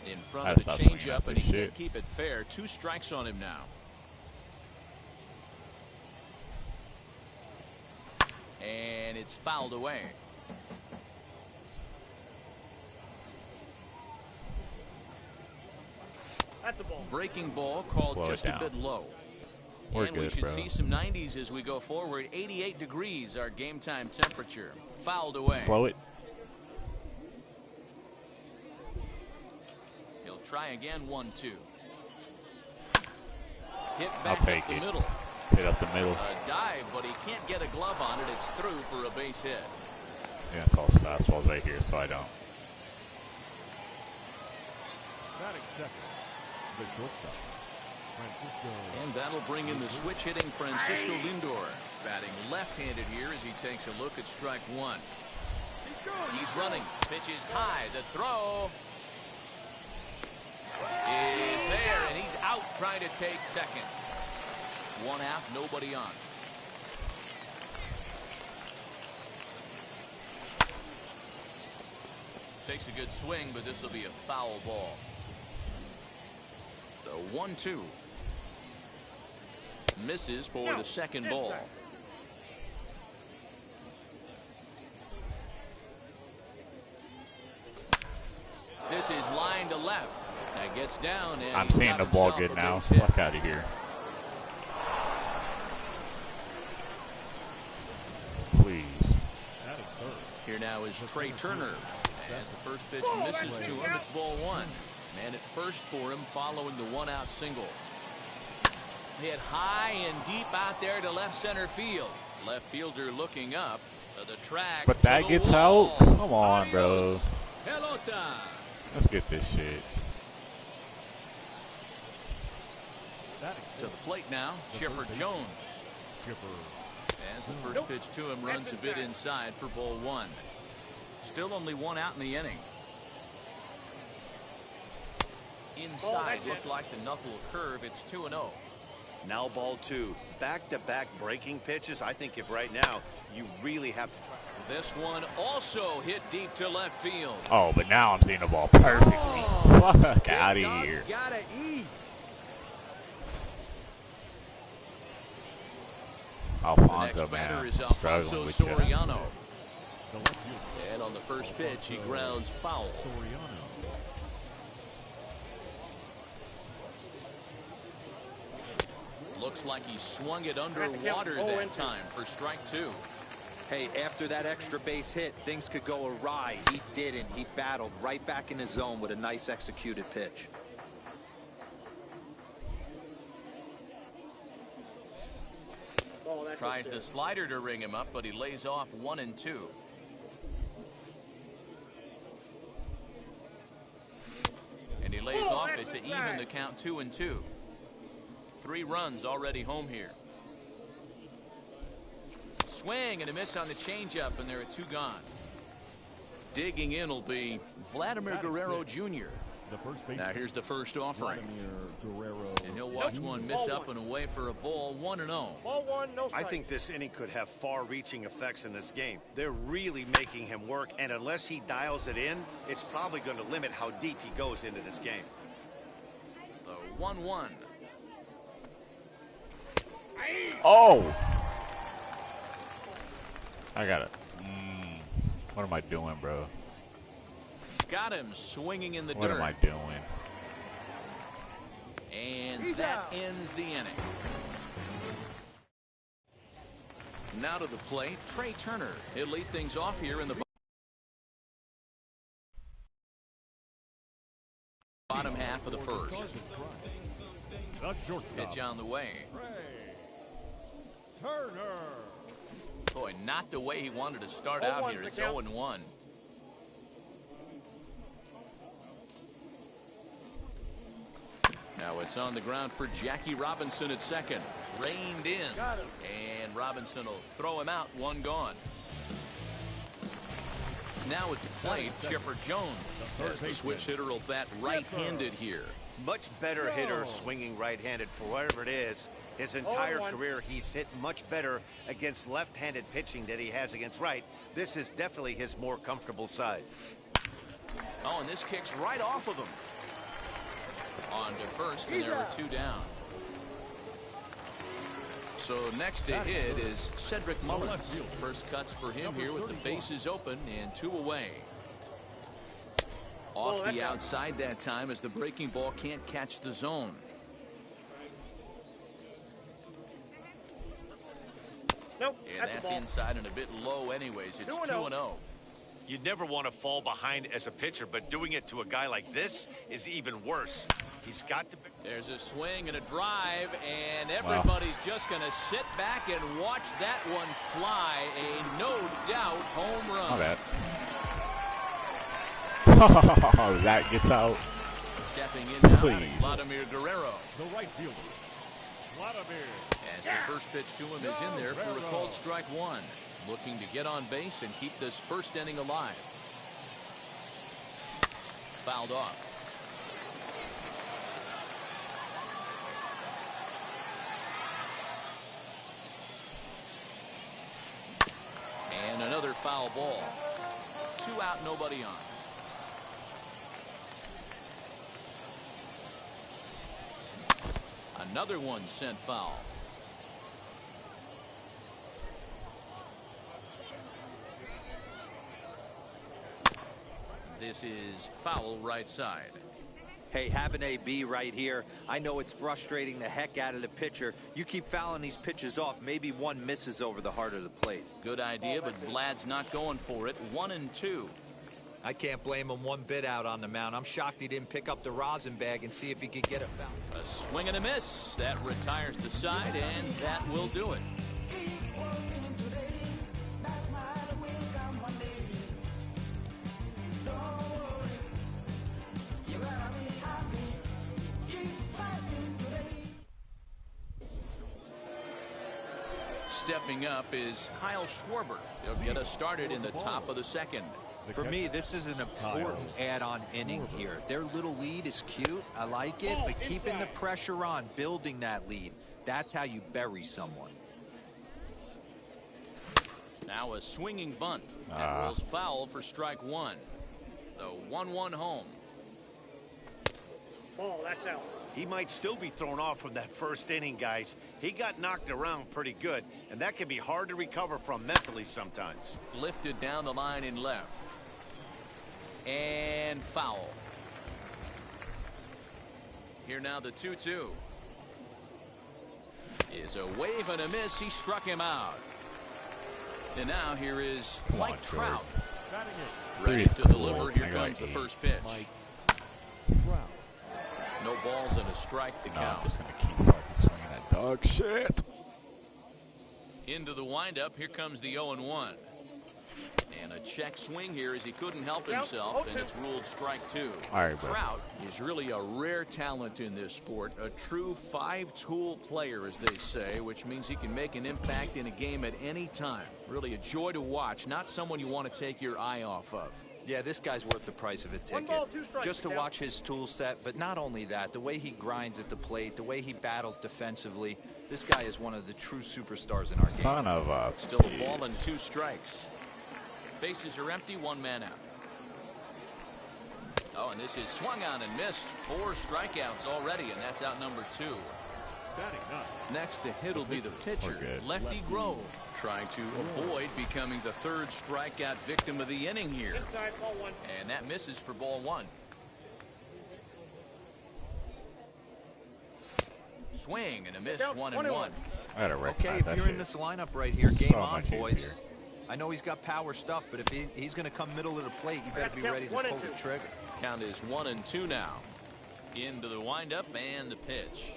In front of the changeup, and he can't keep it fair. 2 strikes on him now. And it's fouled away. That's a ball. Breaking ball called just a bit low. And we should see some 90s as we go forward. 88 degrees, our game time temperature. Fouled away. Slow it. He'll try again, 1-2. Hit back I'll take up the it. middle. Hit up the middle. A dive, but he can't get a glove on it. It's through for a base hit. Yeah, it's all fastballs right here, so I don't. Batting second, the shortstop, Francisco. And that'll bring in the switch hitting Francisco Lindor. Batting left-handed here as he takes a look at strike one. He's running. Pitch is high. The throw is there, and he's out trying to take second. 1/2, nobody on. Takes a good swing, but this will be a foul ball. The 1-2. Misses for the second ball. This is line to left. That gets down. And I'm seeing the ball good now. Fuck out of here. Please. Here now is Trey Turner. As the first pitch misses to him, it's ball one. Man at first for him following the one-out single. Hit high and deep out there to left center field. Left fielder looking up. The track But that gets out? Come on, bro. Let's get this shit. To the plate now, Chipper Jones. As the first pitch to him runs a bit inside for ball one. Still only one out in the inning. Inside looked like the knuckle curve. It's 2-0. Now ball two. Back-to-back breaking pitches. I think if right now you really have to try. This one also hit deep to left field. Oh, but now I'm seeing the ball perfectly. Fuck out of here. Gotta eat. Alfonso, man, is Alfonso Soriano. And on the first pitch, he grounds foul. Looks like he swung it underwater that time for strike two. Hey, after that extra base hit, things could go awry. He didn't. He battled right back in his zone with a nice executed pitch. Tries the slider to ring him up, but he lays off 1-2. And he lays off it to even the count 2-2. 3 runs already home here. Swing and a miss on the changeup, and there are 2 gone. Digging in will be Vladimir Guerrero Jr. Now here's the first offering. And he'll watch one miss up and away for a ball, 1-0. Ball one, no strike. I think this inning could have far-reaching effects in this game. They're really making him work, and unless he dials it in, it's probably going to limit how deep he goes into this game. The 1-1. Oh! I got it. What am I doing, bro? Got him swinging in the dirt. What am I doing? And that ends the inning. Now to the plate, Trey Turner. He'll lead things off here in the bottom half of the first. Pitch on the way. Boy, not the way he wanted to start out here. It's 0-1. Now it's on the ground for Jackie Robinson at second. Reined in. And Robinson will throw him out. 1 gone. Now at the plate, Chipper Jones. As the switch hitter will bat right-handed here. Much better hitter swinging right-handed for whatever it is. His entire career, he's hit much better against left-handed pitching than he has against right. This is definitely his more comfortable side. Oh, and this kicks right off of him. On to first, and there are 2 down. So next to hit is Cedric Mullins. First cuts for him here with the bases open and 2 away. Off the outside that time as the breaking ball can't catch the zone. Nope. And that's inside and a bit low anyways. It's 2-0. You'd never want to fall behind as a pitcher, but doing it to a guy like this is even worse. He's got to. There's a swing and a drive, and everybody's just going to sit back and watch that one fly. A no-doubt home run. Oh, that gets out. Stepping in now, Please. Vladimir Guerrero. The right fielder, Vladimir. As the first pitch to him is in there for a called strike 1. Looking to get on base and keep this first inning alive. Fouled off. And another foul ball. 2 out, nobody on. Another one sent foul. This is foul right side. Hey, have an AB right here. I know it's frustrating the heck out of the pitcher. You keep fouling these pitches off, maybe one misses over the heart of the plate. Good idea, but Vlad's not going for it. 1-2. I can't blame him one bit out on the mound. I'm shocked he didn't pick up the rosin bag and see if he could get a foul. A swing and a miss. That retires the side, and that will do it. stepping up is Kyle Schwarber. He'll get us started in the top of the second. For me, this is an important add-on inning here. Their little lead is cute. I like it, but keeping the pressure on, building that lead, that's how you bury someone. Now a swinging bunt. That rolls foul for strike one. The 1-1 home. Ball, that's out. He might still be thrown off from that first inning, guys. He got knocked around pretty good, and that can be hard to recover from mentally sometimes. Lifted down the line in left. And foul. Here now the 2-2. Is a wave and a miss. He struck him out. And now here is Mike Trout. Ready to deliver. Here comes the first pitch. No balls and a strike to count. I'm just going to keep fucking swinging that dog shit. Into the windup. Here comes the 0-1. And a check swing here as he couldn't help himself, and it's ruled strike two. All right, bro. Trout is really a rare talent in this sport, a true five-tool player, as they say, which means he can make an impact in a game at any time. Really a joy to watch, not someone you want to take your eye off of. Yeah, this guy's worth the price of a ticket. 1 ball, 2 strikes, Just to watch his tool set, but not only that, the way he grinds at the plate, the way he battles defensively, this guy is one of the true superstars in our game. Son of a... Still a ball and 2 strikes. Bases are empty, 1 man out. Oh, and this is swung on and missed. 4 strikeouts already, and that's out number 2. Next to hit will be the pitcher, Lefty Grove, trying to avoid becoming the 3rd strikeout victim of the inning here. Inside, ball 1. And that misses for ball 1. Swing and a miss, 1-1. I gotta recognize Okay, if that you're shit. in this lineup right here, game So on, much boys. easier. I know he's got power stuff, but if he's going to come middle of the plate, you better be ready to pull the trigger. Count is 1-2 now. Into the windup and the pitch.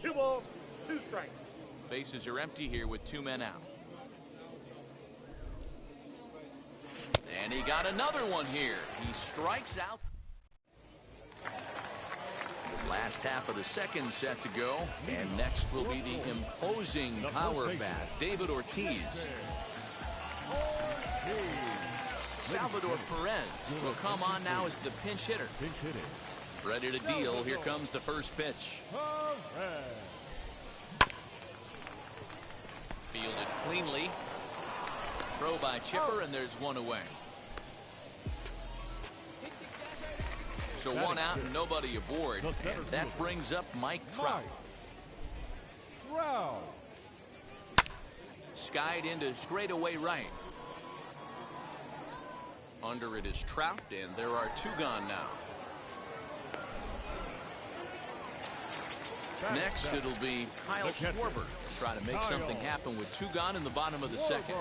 2 balls, 2 strikes. Bases are empty here with 2 men out. And he got another one here. He strikes out. The last half of the second set to go. And next will be the imposing power bat, David Ortiz. Salvador Perez will come on now as the pinch hitter. Ready to deal. Here comes the first pitch. Fielded cleanly. Throw by Chipper, and there's 1 away. So 1 out and nobody aboard. And that brings up Mike Trout. Skied into straightaway right. Under it is Trout, and there are 2 gone now. Next, it'll be Kyle Schwarber to try to make something happen with 2 gone in the bottom of the second.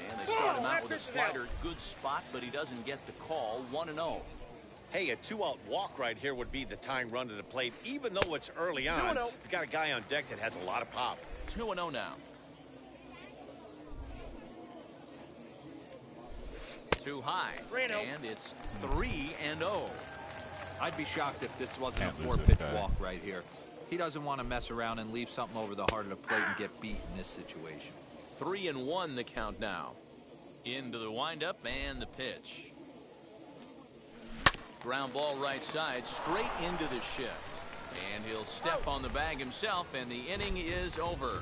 And they start him out with a slider. Good spot, but he doesn't get the call. 1-0. Hey, a 2-out walk right here would be the tying run to the plate, even though it's early on. You've got a guy on deck that has a lot of pop. 2-0 now. 2 high, and it's 3-0. I'd be shocked if this wasn't a 4-pitch walk right here. He doesn't want to mess around and leave something over the heart of the plate and get beat in this situation. 3-1 the count now. Into the windup and the pitch. Ground ball right side, straight into the shift. And he'll step on the bag himself, and the inning is over.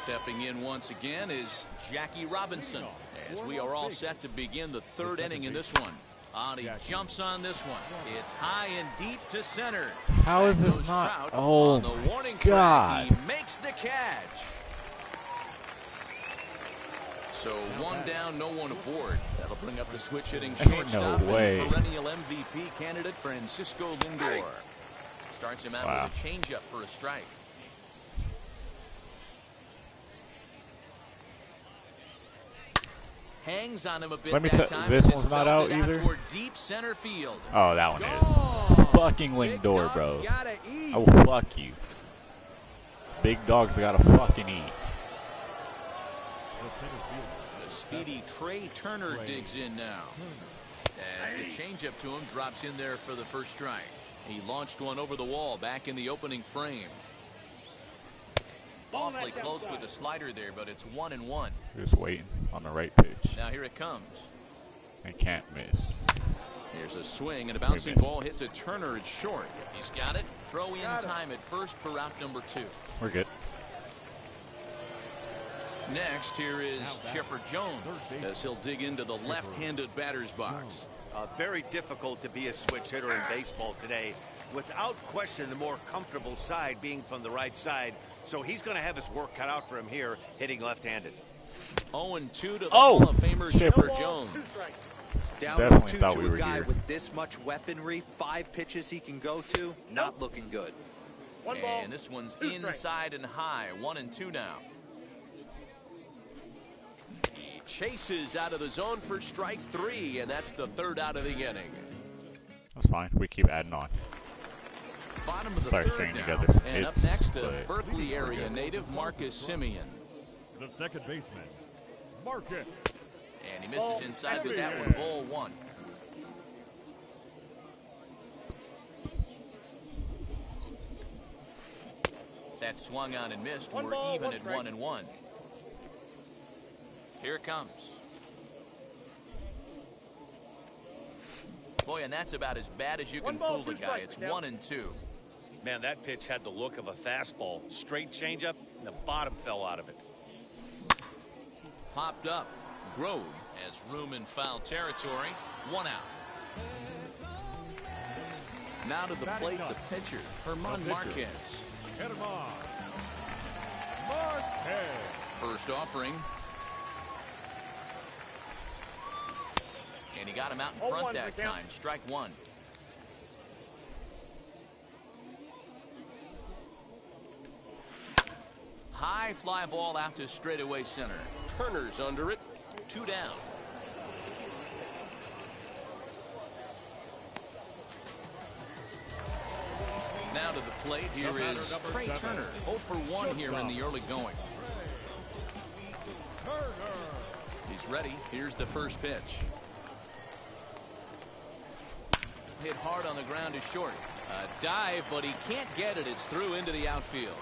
Stepping in once again is Jackie Robinson, as we are all set to begin the 3rd inning in this one. He jumps on this one. It's high and deep to center. How is this not? Oh, on the warning God. track. He makes the catch. So 1 down, no 1 aboard. That'll bring up the switch hitting shortstop way. and perennial MVP candidate Francisco Lindor. Starts him out with a changeup for a strike. Hangs on him a bit. Let me that tell time this as one's it's not out belted either. Toward deep center field. Oh, that one Gone. is. Fucking Lindor, bro. Gotta eat. I will fuck you. Big dogs gotta fucking eat. The speedy Trey Turner digs in now. As the changeup to him drops in there for the first strike. He launched one over the wall back in the opening frame. Awfully close with the slider there, but it's 1-1. Just waiting on the right pitch. Now here it comes. And can't miss. Here's a swing and a bouncing ball hit to Turner. It's short. He's got it. Throw in time at first for out number 2. We're good. Next, here is Chipper Jones as he'll dig into the left-handed batter's box. Very difficult to be a switch hitter in baseball today. Without question, the more comfortable side being from the right side. So he's going to have his work cut out for him here, hitting left-handed. 0-2 to the Hall of Famer Chipper Jones. Down Definitely 2 thought to we a were guy here. with this much weaponry, 5 pitches he can go to, not looking good. And this one's inside and high. 1-2 now. He chases out of the zone for strike 3, and that's the 3rd out of the inning. That's fine. We keep adding on. Bottom of the Start 3rd stringing now. together. And up next to Berkeley area native Marcus Simeon. The second baseman, Marcus. And he misses inside with that one. Ball 1. That swung on and missed. We're even at 1-1. Here it comes. Boy, and that's about as bad as you can fool the guy. It's 1-2. Man, that pitch had the look of a fastball. Straight changeup, and the bottom fell out of it. Popped up. Grove has room in foul territory. 1 out. Now to the plate, the pitcher, Herman Marquez. Herman Marquez. First offering. And he got him out in front that time. Strike 1. High fly ball out to straightaway center. Turner's under it. 2 down. Now to the plate. Here is Trey Turner. 0 for 1 here in the early going. He's ready. Here's the first pitch. Hit hard on the ground is short. A dive, but he can't get it. It's through into the outfield.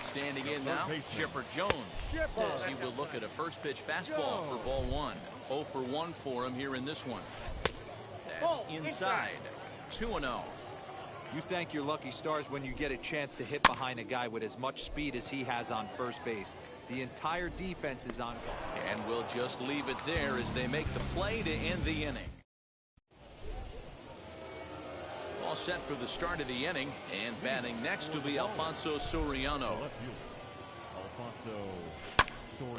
Standing in now, Chipper Jones, as he will look at a first pitch fastball for ball 1. 0 for 1 for him here in this one. That's inside. 2-0. You thank your lucky stars when you get a chance to hit behind a guy with as much speed as he has on first base. The entire defense is on guard. And we'll just leave it there as they make the play to end the inning. All set for the start of the inning, and batting next will be Alfonso Soriano.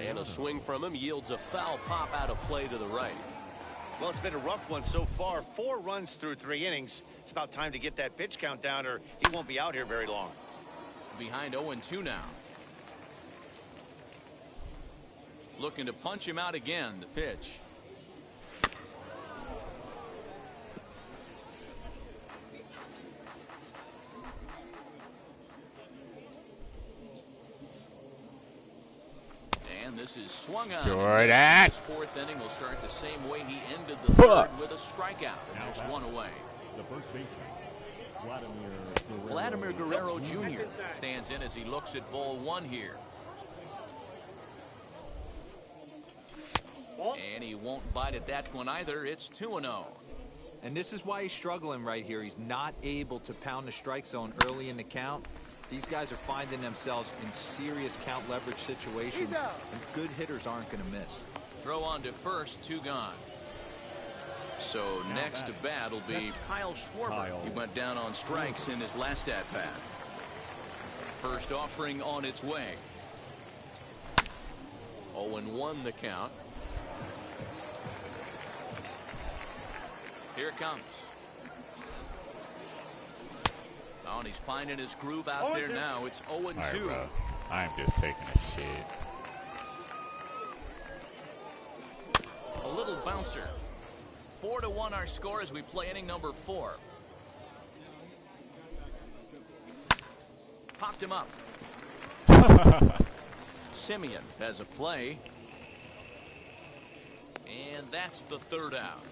And a swing from him yields a foul pop out of play to the right. Well, it's been a rough one so far. 4 runs through 3 innings. It's about time to get that pitch count down, or he won't be out here very long. Behind 0-2 now. Looking to punch him out again. The pitch. And this is swung on. This 4th inning will start the same way he ended the 3rd with a strikeout. And there's 1 away. The first baseman, Vladimir Guerrero Jr. stands in as he looks at ball 1 here. And he won't bite at that one either. It's 2-0. And this is why he's struggling right here. He's not able to pound the strike zone early in the count. These guys are finding themselves in serious count leverage situations, and good hitters aren't going to miss. Throw on to first, 2 gone. So next to bat will be Kyle Schwarber. He went down on strikes in his last at bat. First offering on its way. 0-1 the count. Here it comes. Oh, and he's finding his groove out there now. It's 0-2. Right, I'm just taking a shit. A little bouncer. 4-1 our score as we play inning number 4. popped him up. Simeon has a play. And that's the third out.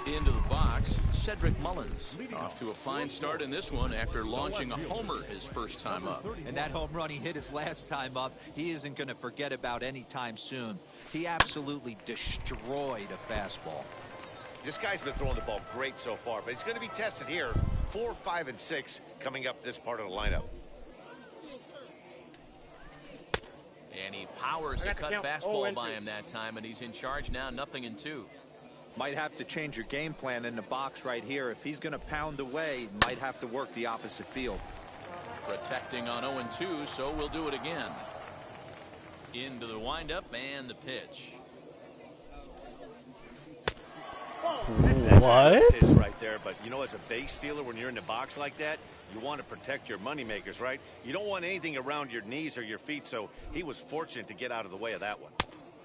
Into the box, Cedric Mullins off to a fine start in this one after launching a homer his first time up. And that home run he hit his last time up, he isn't going to forget about anytime soon. He absolutely destroyed a fastball. This guy's been throwing the ball great so far, but he's going to be tested here. 4, 5, and 6 coming up this part of the lineup. And he powers a cut fastball by him that time, and he's in charge now, 0-2. Might have to change your game plan in the box right here. If he's going to pound away, might have to work the opposite field. Protecting on 0-2, so we'll do it again. Into the windup and the pitch. That's a good pitch right there, but you know, as a base stealer, when you're in the box like that, you want to protect your money makers, right? You don't want anything around your knees or your feet, so he was fortunate to get out of the way of that one.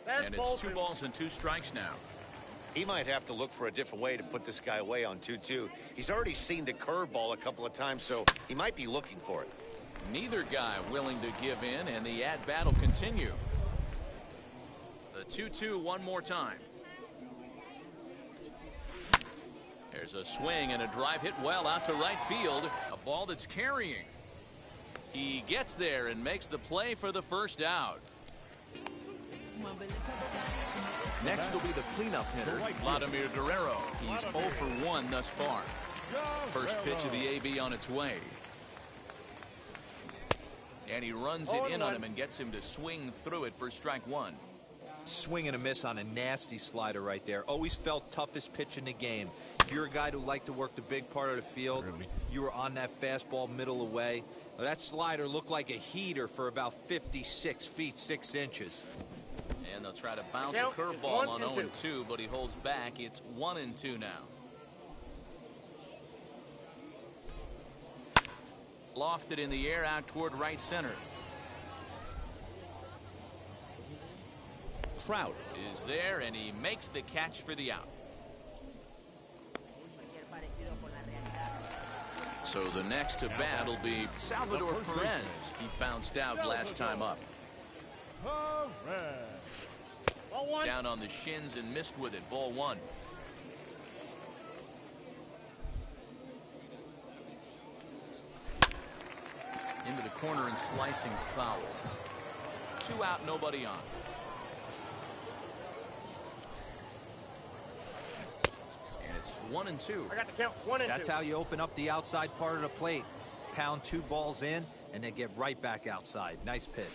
And it's 2 balls and 2 strikes now. He might have to look for a different way to put this guy away on 2-2. He's already seen the curveball a couple of times, so he might be looking for it. Neither guy willing to give in, and the at-bat will continue. The 2-2 one more time. There's a swing and a drive hit well out to right field. A ball that's carrying. He gets there and makes the play for the first out. Next will be the cleanup hitter, Vladimir Guerrero. He's 0 for 1 thus far. First pitch of the AB on its way. And he runs it in on him and gets him to swing through it for strike 1. Swing and a miss on a nasty slider right there. Always felt toughest pitch in the game. If you're a guy who liked to work the big part of the field, you were on that fastball middle away. Well, that slider looked like a heater for about 56 feet 6 inches. And they'll try to bounce a curveball on 0-2, but he holds back. It's 1-2 now. Lofted in the air out toward right center. Trout is there, and he makes the catch for the out. So the next to bat will be Salvador Perez. He bounced out last time up. Down on the shins and missed with it. Ball 1. Into the corner and slicing foul. 2 out, nobody on. And it's 1-2. I got the count. 1-2. That's how you open up the outside part of the plate. Pound 2 balls in and then get right back outside. Nice pitch.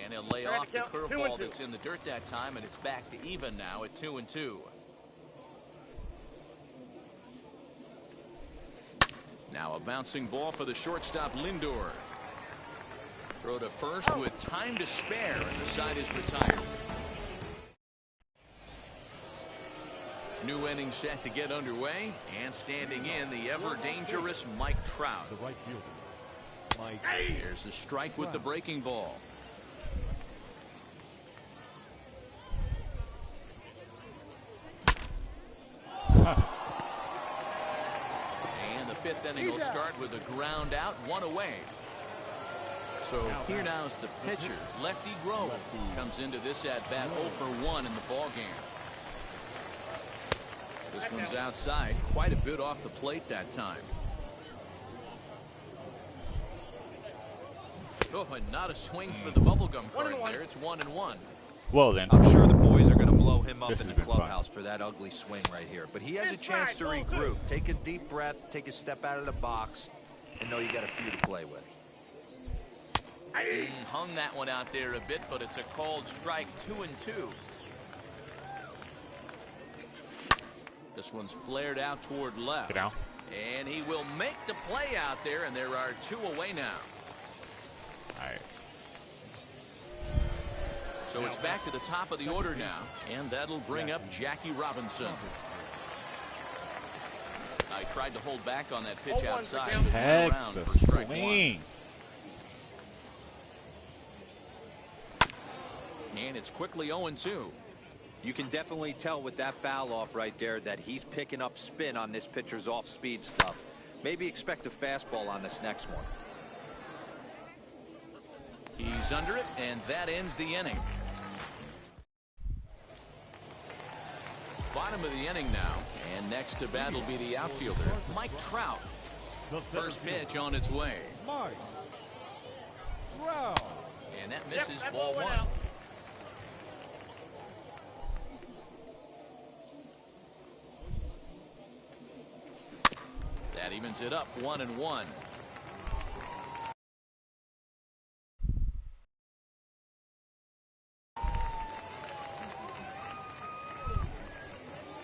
And he'll lay off the curveball that's in the dirt that time, and it's back to even now at 2-2. Now a bouncing ball for the shortstop Lindor. Throw to first with time to spare, and the side is retired. New inning set to get underway, and standing in the ever-dangerous Mike Trout. The right fielder, Mike. Here's a strike with the breaking ball. And the 5th inning will start with a ground out, 1 away. So here now's the pitcher, Lefty Grove, comes into this at-bat 0 for 1 in the ball game. This one's outside, quite a bit off the plate that time. Oh, and not a swing for the bubblegum card there. It's 1-1. Well then, I'm sure the boys are going to blow him up in the clubhouse for that ugly swing right here. But he has a chance to regroup. Take a deep breath, take a step out of the box, and know you got a few to play with. Hung that one out there a bit, but it's a called strike. 2-2. This one's flared out toward left. Get out. And he will make the play out there, and there are 2 away now. All right. So it's back to the top of the order now, and that'll bring up Jackie Robinson. I tried to hold back on that pitch outside, but went around for strike 1. And it's quickly 0-2. You can definitely tell with that foul off right there that he's picking up spin on this pitcher's off-speed stuff. Maybe expect a fastball on this next one. He's under it, and that ends the inning. Bottom of the inning now, and next to bat will be the outfielder, Mike Trout. First pitch on its way. Mike Trout. And that misses That ball went one. out. That evens it up 1-1.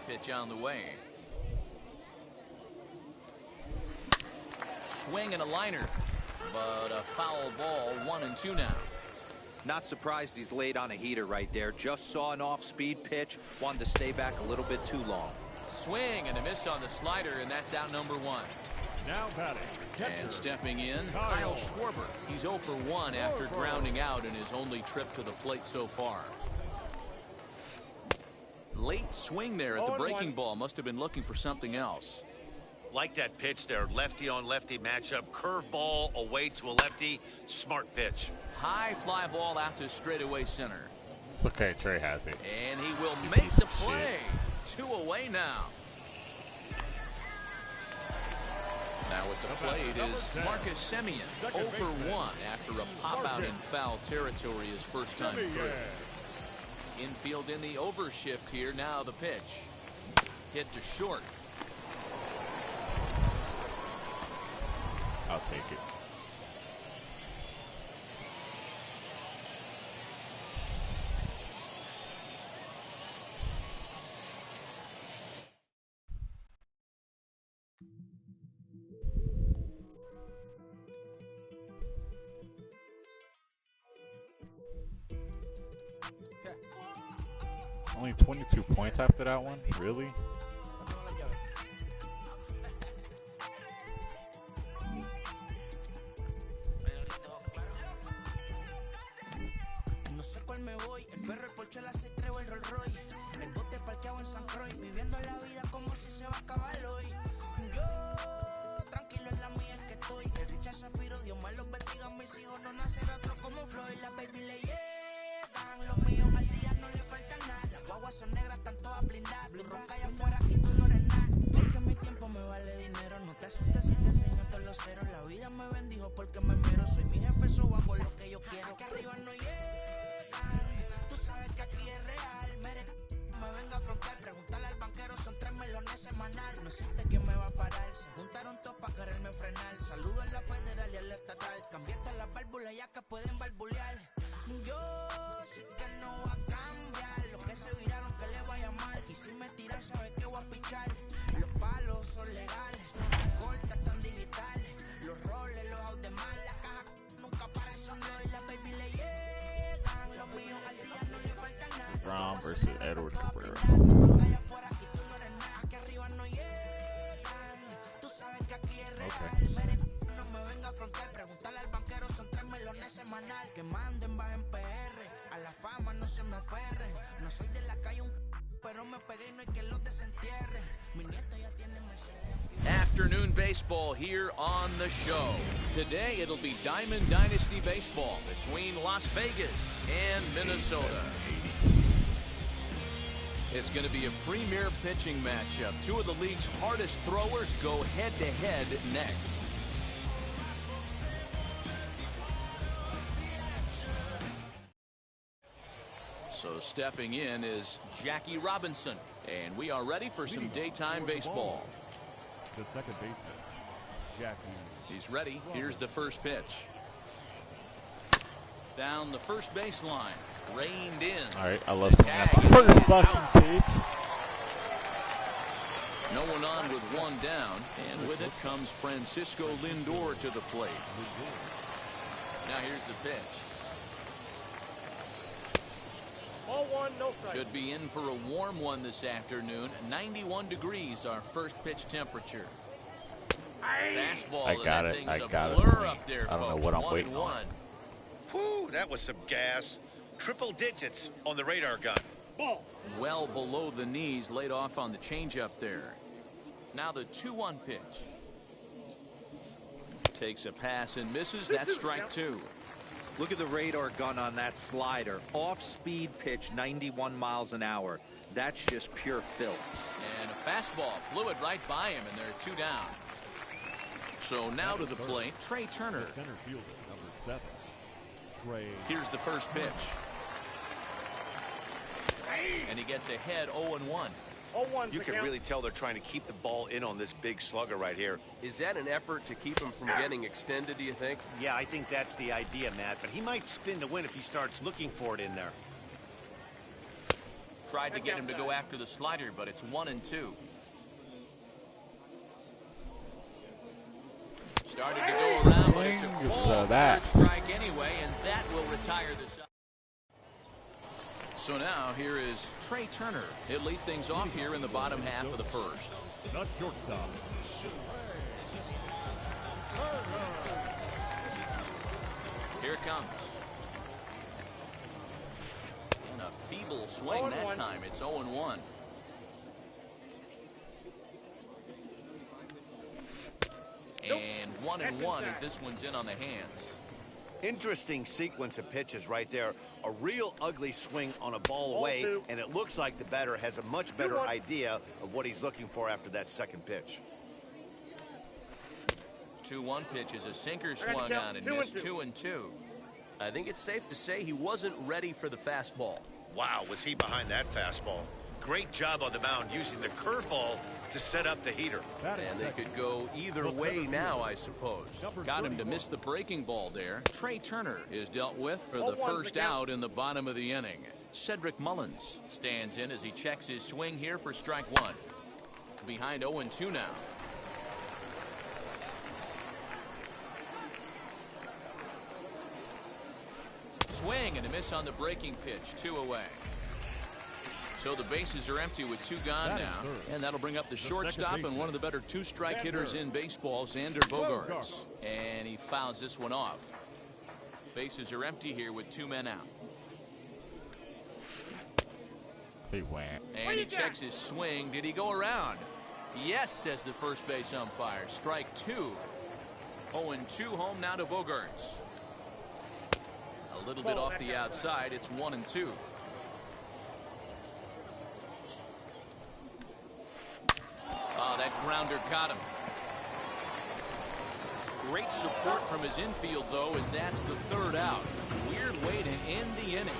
Pitch on the way. Swing and a liner, but a foul ball. 1-2 now. Not surprised he's laid on a heater right there. Just saw an off-speed pitch. Wanted to stay back a little bit too long. Swing and a miss on the slider, and that's out number one. Now batting. Catcher. And stepping in, Kyle Schwarber. He's 0 for 1 after grounding out in his only trip to the plate so far. Late swing there at the breaking ball. Must have been looking for something else. Like that pitch there, lefty on lefty matchup, curveball away to a lefty, smart pitch. High fly ball out to straightaway center. It's okay, Trey has it. And he will make the play. 2 away now. Now with the plate is Marcus Semien, 0 for 1 after a pop out in foul territory his first time through. Infield in the overshift here. Now the pitch. Hit to short. I'll take it. Only 22 points after that one? Really? No sé cuál me voy, el perro, el Porsche, la C3 o el Rolls Royce. El bote parqueado en San Croix, viviendo la vida como si se va a acabar hoy. Yo, tranquilo en la mía es que estoy. El Richard Zafiro, Dios más los bendiga, mis hijos no nacerá otro como Floyd. Las baby le llegan, los míos al día no le falta nada. Las guaguas son negras, están todas blindadas. Tu ronca allá afuera, aquí tú no eres nada. Porque mi tiempo me vale dinero, no te asustes si te enseño todos los ceros. La vida me bendijo porque me mero, soy mi jefe, so hago lo que yo quiero. Aquí arriba no llegan, tú sabes que aquí es real. Me venga a frontear, preguntarle al banquero, son 3 melones semanal. No existe quien me va a parar, se juntaron todos para quererme frenar. Saludo en la federal y en la estatal, cambié todas las válvulas ya que pueden barbulear. Yo sé que no va a cambiar, los que se viraron que le vaya mal. Y si me tiran sabes que voy a pichar. Los palos son legales, las cortas están digitales. Los roles, los out de mal, la caja nunca para eso no. Y la baby le llegan, los míos al día no le falta nada. Brown versus Edward Cabrera. Okay. No me venga a afrontar, preguntarle al banquero, son 3 melones semanal. Que manden, bajen PR, a la fama no se me aferren. No soy de la calle, pero me pegué y no hay que los desentierre. Mi nieto ya tiene Mercedes. Afternoon baseball here on the show. Today it'll be Diamond Dynasty baseball between Las Vegas and Minnesota. It's going to be a premier pitching matchup. 2 of the league's hardest throwers go head-to-head next. So stepping in is Jackie Robinson, and we are ready for some daytime baseball. The second baseman, Jackie. He's ready. Here's the first pitch. Down the first baseline. Reined in. All right, I love coming at the first fucking pitch. No one on with 1 down, and with it comes Francisco Lindor to the plate. Now here's the pitch. Ball 1, no strike. Should be in for a warm one this afternoon. 91 degrees, our first pitch temperature. Fastball, I got and it. that thing's I a got blur it. up there, I don't know folks. what I'm waiting 1-1. on. Whew, that was some gas. Triple digits on the radar gun. Ball. Well below the knees, laid off on the changeup there. Now the 2-1 pitch. Takes a pass and misses. That's strike 2. Look at the radar gun on that slider. Off-speed pitch, 91 miles an hour. That's just pure filth. And a fastball blew it right by him, and there are 2 down. So now to the plate, Trey Turner. The center fielder, number 7. Trey. Here's the first pitch. And he gets ahead 0-1. 0-1. You can really tell they're trying to keep the ball in on this big slugger right here. Is that an effort to keep him from getting extended, do you think? Yeah, I think that's the idea, Matt. But he might spin to win if he starts looking for it in there. Tried to get him to go after the slider, but it's 1-2. Started to go around, but it's a ball. Third strike anyway, and that will retire this. So now here is Trey Turner. He'll lead things off here in the bottom half of the first. Not shortstop. Here it comes. And a feeble swing that time. It's 0-1. And 1-1 as this one's in on the hands. Interesting sequence of pitches right there. A real ugly swing on a ball away, and it looks like the batter has a much better idea of what he's looking for after that second pitch. 2-1 pitch is a sinker swung on and missed. 2-2. I think it's safe to say he wasn't ready for the fastball. Wow, was he behind that fastball? Great job on the mound using the curveball to set up the heater. And they could go either way now, I suppose. Got him to miss the breaking ball there. Trey Turner is dealt with for the first out in the bottom of the inning. Cedric Mullins stands in as he checks his swing here for strike 1. Behind 0-2 now. Swing and a miss on the breaking pitch. 2 away. So the bases are empty with 2 gone now. And that'll bring up the shortstop and one of the better 2-strike hitters in baseball, Xander Bogaerts. And he fouls this one off. Bases are empty here with 2 men out. He went. And he checks his swing. Did he go around? Yes, says the first base umpire. Strike 2. 0-2 home now to Bogaerts. A little bit off the outside. It's 1-2. Oh, that grounder caught him. Great support from his infield, though, as that's the 3rd out. Weird way to end the inning.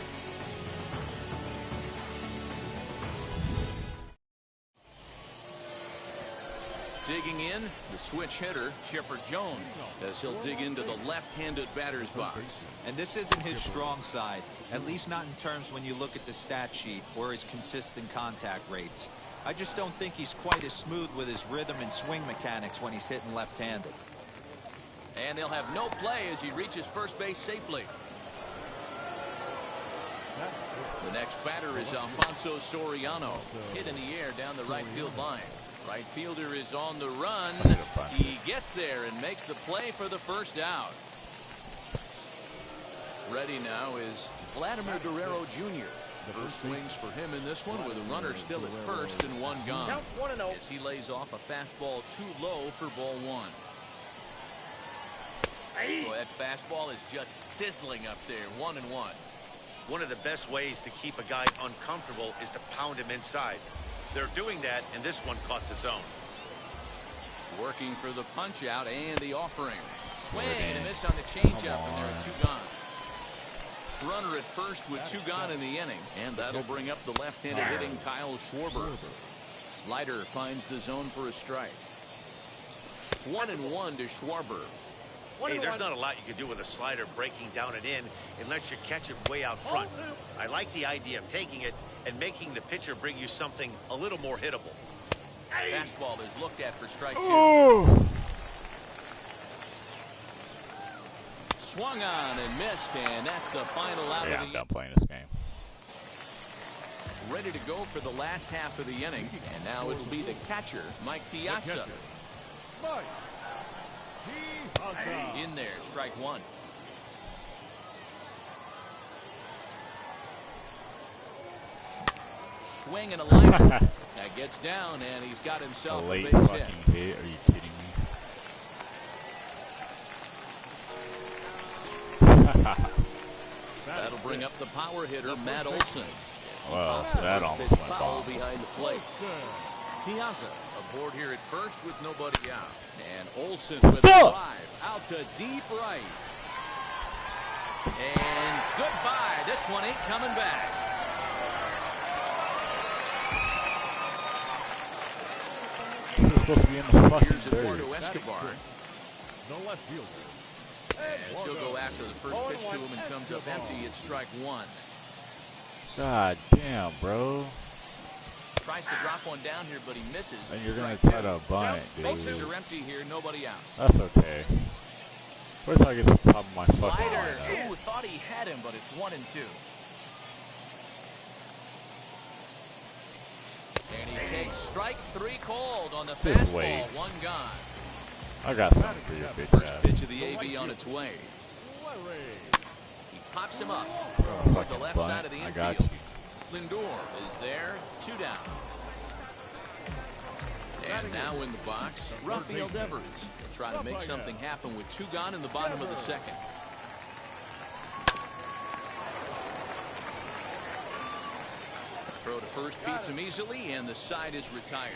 Digging in, the switch hitter, Chipper Jones, as he'll dig into the left-handed batter's box. And this isn't his strong side, at least not in terms when you look at the stat sheet or his consistent contact rates. I just don't think he's quite as smooth with his rhythm and swing mechanics when he's hitting left-handed. And they'll have no play as he reaches first base safely. The next batter is Alfonso Soriano, hit in the air down the right field line. Right fielder is on the run. He gets there and makes the play for the first out. Ready now is Vladimir Guerrero Jr. First swings for him in this one with a runner still at first and 1 gone. Count 1-0. As he lays off a fastball too low for ball 1. Boy, that fastball is just sizzling up there. 1-1. One of the best ways to keep a guy uncomfortable is to pound him inside. They're doing that, and this one caught the zone. Working for the punch out and the offering. Swing and a miss on the changeup, and there are 2 gone. Runner at first with 2 gone in the inning, and that'll bring up the left-handed hitting Kyle Schwarber. Slider finds the zone for a strike. 1-1 to Schwarber. Hey, there's not a lot you can do with a slider breaking down and in unless you catch it way out front. I like the idea of taking it and making the pitcher bring you something a little more hittable. Fastball is looked at for strike 2. Swung on and missed, and that's the final out of the I'm done playing this game. Ready to go for the last half of the inning, and now it'll be the catcher, Mike Piazza. In there, strike 1. swing and a liner. That gets down, and he's got himself a late base fucking hit. hit. Are you kidding me? That'll bring up the power hitter, Matt Olson. Well, that almost went foul off. behind the plate. Piazza aboard here at first with nobody out. And Olson with a drive out to deep right. And goodbye. This one ain't coming back. Supposed to be in the fucking Here's dirt. Eduardo Escobar. The left fielder. As he'll go after the first pitch to him and comes up empty. It's strike one. God damn, bro. Tries to drop one down here, but he misses. And you're going Strike to try two. to bunt, Bases dude. are empty here. Nobody out. That's okay. Wait till I get to the top of my fucking Slider. lineup. Ooh, thought he had him, but it's 1-2. And he takes strike three called on the Just fastball. wait. One gone. I got something for your bitch First ass. pitch of the AB on its way. He pops him up toward the Fucking left bunt. side of the I got infield. you. Lindor is there. 2 down. And now in the box, Rafael Devers will try to make something happen with 2 gone in the bottom of the second. Throw to first beats him easily, and the side is retired.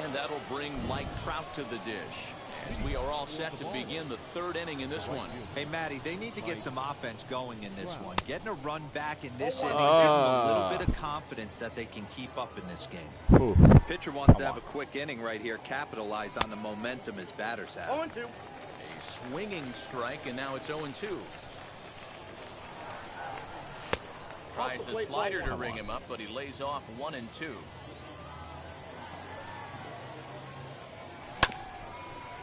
And that'll bring Mike Trout to the dish, as we are all set to begin the 3rd inning in this one. Hey, Matty, they need to get some offense going in this one. Getting a run back in this inning, give them a little bit of confidence that they can keep up in this game. Ooh. Pitcher wants to have a quick inning right here, capitalize on the momentum his batters have. 0-2. A swinging strike, and now it's 0-2. Tries the slider to ring him up, but he lays off 1-2.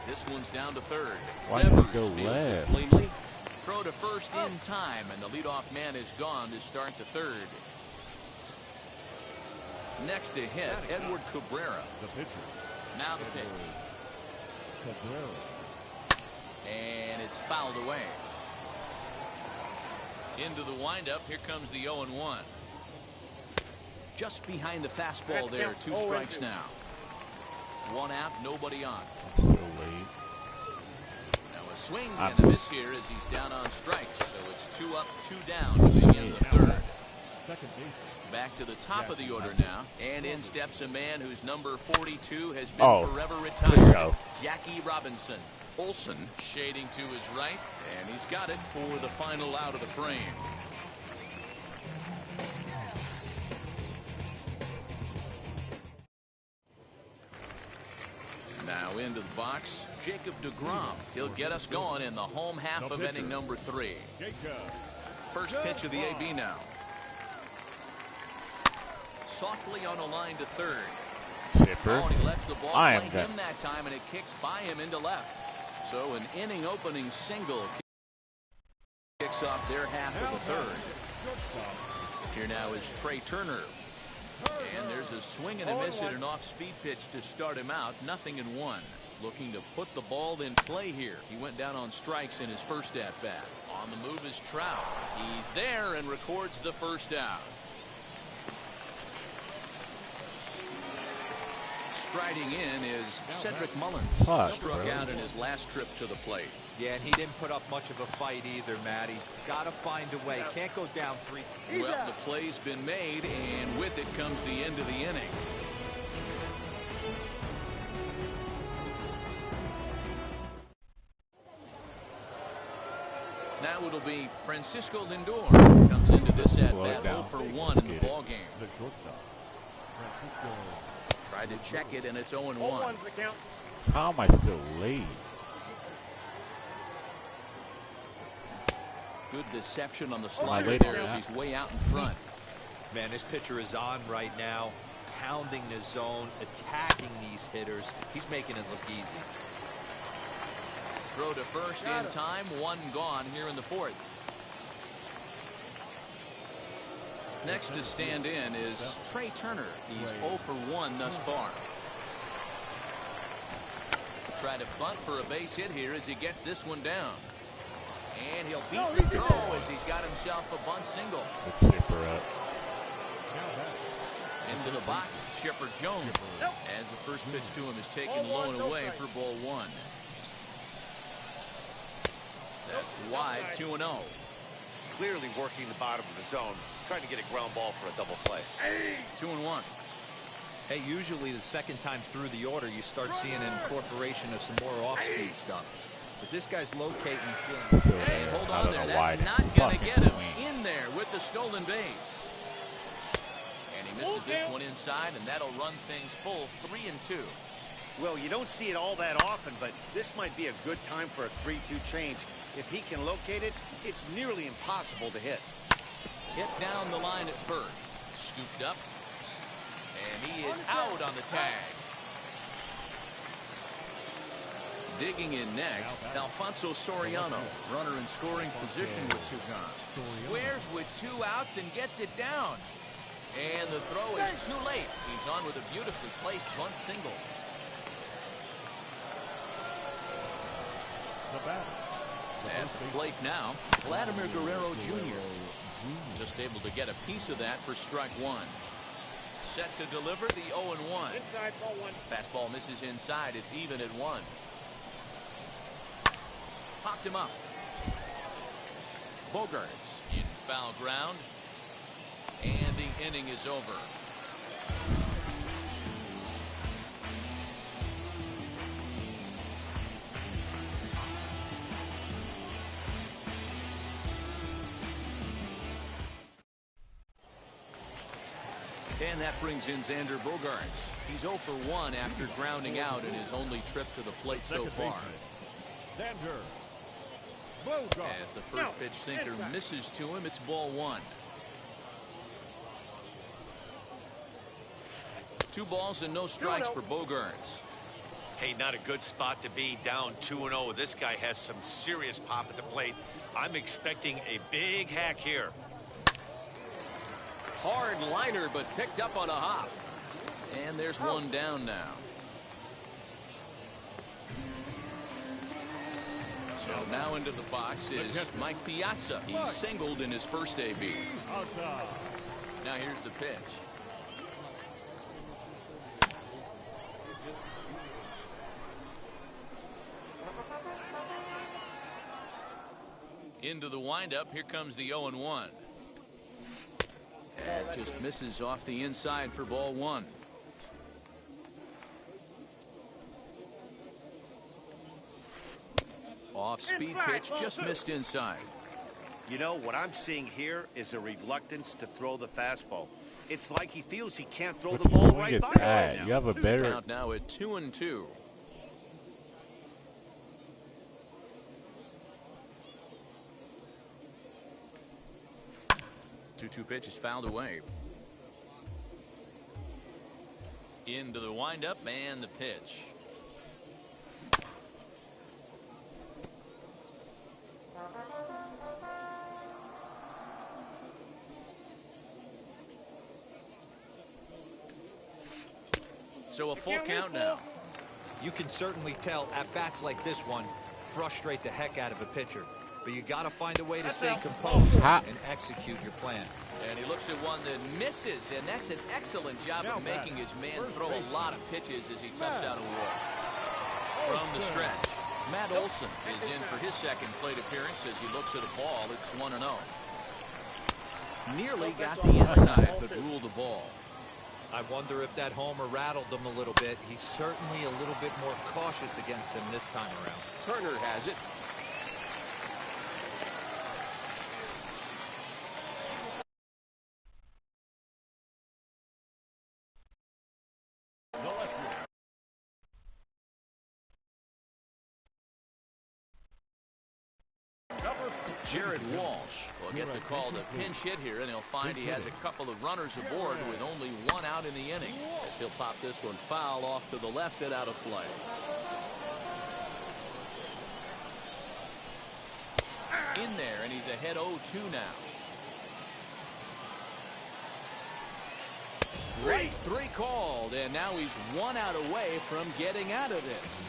This one's down to third. Why did he Devers go fields it left? cleanly. Throw to first in time, and the leadoff man is gone to start the 3rd. Next to hit, Edward Cabrera. The pitcher. Now the pitch. Cabrera. And it's fouled away. Into the windup. Here comes the 0-1. Just behind the fastball there. 2 strikes now. 1 out, nobody on. So late. Now a swing and a miss here as he's down on strikes. So it's 2 up, 2 down to begin the 3rd. Second baseman. Back to the top of the order now. And in steps a man whose number 42 has been forever retired. Jackie Robinson. Olson shading to his right, and he's got it for the final out of the frame. Now into the box, Jacob deGrom. He'll get us going in the home half of inning number 3. First pitch of the AB now. Softly on a line to third. Chipper. Oh, and he lets the ball I play am him that time, and it kicks by him into left. So an inning opening single kicks off their half of the 3rd. Here now is Trey Turner. And there's a swing and a miss at an off-speed pitch to start him out. 0-1. Looking to put the ball in play here. He went down on strikes in his first at-bat. On the move is Trout. He's there and records the first out. Striding in is Cedric Mullins. Struck out in his last trip to the plate. Yeah, and he didn't put up much of a fight either, Matty. Got to find a way. Can't go down 3. Well, the play's been made, and with it comes the end of the inning. Now it'll be Francisco Lindor. Comes into this at-bat 0 for 1 in the ballgame. The shortstop. Francisco. Tried to check it, and it's 0-1. 0-1's the count. How am I so late? Good deception on the slider there as he's way out in front. Man, this pitcher is on right now, pounding the zone, attacking these hitters. He's making it look easy. Throw to first in time. 1 gone here in the 4th. Next to stand in is Trey Turner. He's 0 for 1 thus far. try to bunt for a base hit here as he gets this one down. And he'll beat the throw as he's got himself a bunt single. The chipper up. Into the box, Chipper Jones, as the first pitch to him is taken low and away for ball one. That's wide, 2-0. Clearly working the bottom of the zone, trying to get a ground ball for a double play. 2-1. Hey, usually the second time through the order, you start seeing an incorporation of some more off-speed stuff. But this guy's locating and feeling. Hey, hold on there. That's not going to get him in there with the stolen base. And he misses this one inside, and that'll run things full 3-2. Well, you don't see it all that often, but this might be a good time for a 3-2 change. If he can locate it, it's nearly impossible to hit. Hit down the line at first. Scooped up. And he is out on the tag. Digging in next, Alfonso Soriano, runner in scoring position with two gone. Squares with 2 outs and gets it down. And the throw is too late. He's on with a beautifully placed bunt single. At the plate now, Vladimir Guerrero Jr. Just able to get a piece of that for strike one. Set to deliver the 0-1. Inside, ball one. Fastball misses inside. It's even at 1. Popped him up. Bogaerts in foul ground. And the inning is over. And that brings in Xander Bogaerts. He's 0 for 1 after grounding out in his only trip to the plate so far. As the first pitch sinker misses to him, it's ball 1. 2 balls and no strikes for Bogaerts. Hey, not a good spot to be, down 2-0. This guy has some serious pop at the plate. I'm expecting a big hack here. Hard liner, but picked up on a hop. And there's one down now. So now into the box is Mike Piazza. He singled in his first AB. Now here's the pitch. Into the windup. Here comes the 0-1. That just misses off the inside for ball 1. Off speed pitch, just missed inside. You know, what I'm seeing here is a reluctance to throw the fastball. It's like he feels he can't throw the ball right by him right now. You have a better count now at 2-2. 2-2 pitch is fouled away. Into the windup and the pitch. So a full count now. You can certainly tell at bats like this one frustrate the heck out of a pitcher. But you got to find a way to stay composed and execute your plan. And he looks at one that misses, and that's an excellent job of making his man throw a lot of pitches as he toughs out a walk. From the stretch, Matt Olson is in for his second plate appearance as he looks at a ball. It's 1-0. Nearly got the inside, but ruled the ball. I wonder if that homer rattled him a little bit. He's certainly a little bit more cautious against him this time around. Turner has it. Jared Walsh will get the call to pinch hit here, and he'll find he has a couple of runners aboard with only 1 out in the inning, as he'll pop this one foul off to the left and out of play. In there, and he's ahead 0-2 now. Strike 3 called, and now he's 1 out away from getting out of this.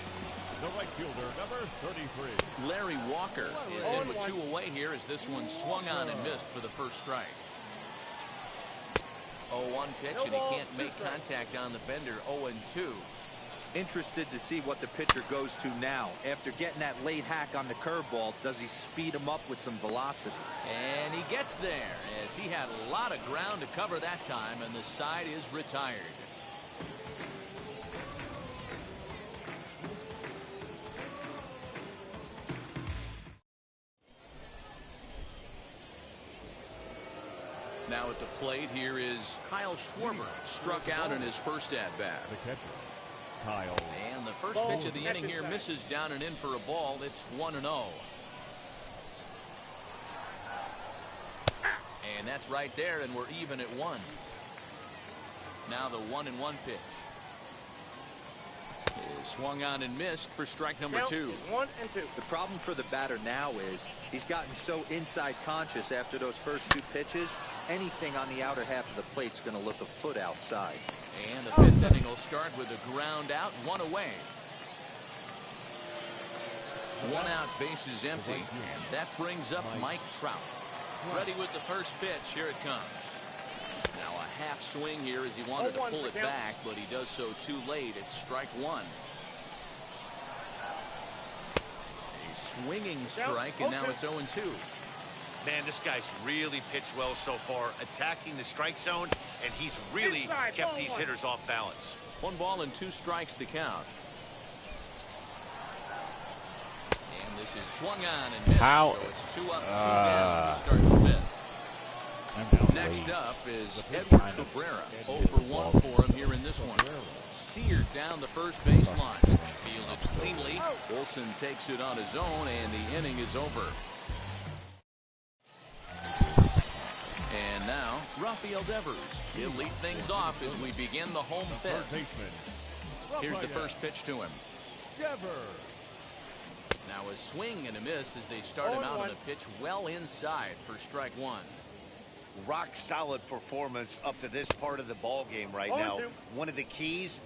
The right fielder, number 33. Larry Walker is in with 2 away here as this one swung on and missed for the first strike. 0-1 pitch, and he can't make contact on the bender. 0-2. Interested to see what the pitcher goes to now. After getting that late hack on the curveball, does he speed him up with some velocity? And he gets there as he had a lot of ground to cover that time, and the side is retired. Now at the plate here is Kyle Schwarber, struck out in his first at-bat. The catcher, Kyle. And the first pitch of the inning here misses down and in for a ball. It's 1-0. And that's right there, and we're even at 1. Now the 1-1 pitch is swung on and missed for strike number 2. 1-2. The problem for the batter now is he's gotten so inside conscious after those first 2 pitches. Anything on the outer half of the plate's going to look a foot outside. And the 5th inning will start with a ground out, 1 away. 1 out, bases empty, and that brings up Mike Trout. Ready with the first pitch. Here it comes. Now a half swing here as he wanted to pull it back, but he does so too late. It's strike 1. A swinging strike, and now it's 0-2. Man, this guy's really pitched well so far, attacking the strike zone, and he's really kept these hitters off balance. 1 ball and 2 strikes to count. And this is swung on and missed, so it's 2 up, 2 down to start the 5th. Next up is Edward Cabrera. 0 for 1 for him here in this one. Seared down the first baseline. Fielded cleanly. Olsen takes it on his own, and the inning is over. And now, Rafael Devers. He'll lead things off as we begin the home 5th. Here's the first pitch to him. Now a swing and a miss as they start him out on a pitch well inside for strike 1. Rock solid performance up to this part of the ball game right now. One of the keys,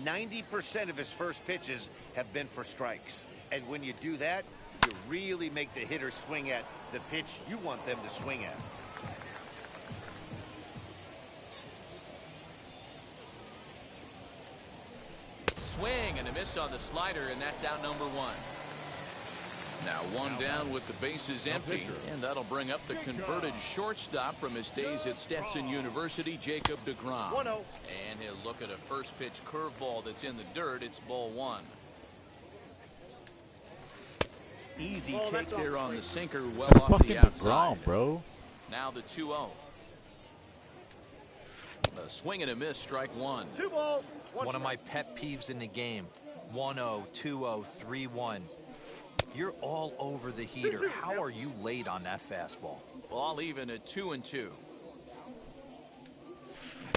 90% of his first pitches have been for strikes. And when you do that, you really make the hitter swing at the pitch you want them to swing at. Swing and a miss on the slider, and that's out number 1. Now 1 down with the bases empty, and that'll bring up the converted shortstop from his days at Stetson University, Jacob deGrom. 1-0. And he'll look at a first pitch curveball that's in the dirt. It's ball 1. Easy take there on the sinker, well off the outside. Bro. Now the 2-0. A swing and a miss, strike 1. 2 balls. One of my pet peeves in the game. 1-0, 2-0, 3-1. You're all over the heater. How are you late on that fastball? Ball even at 2-2.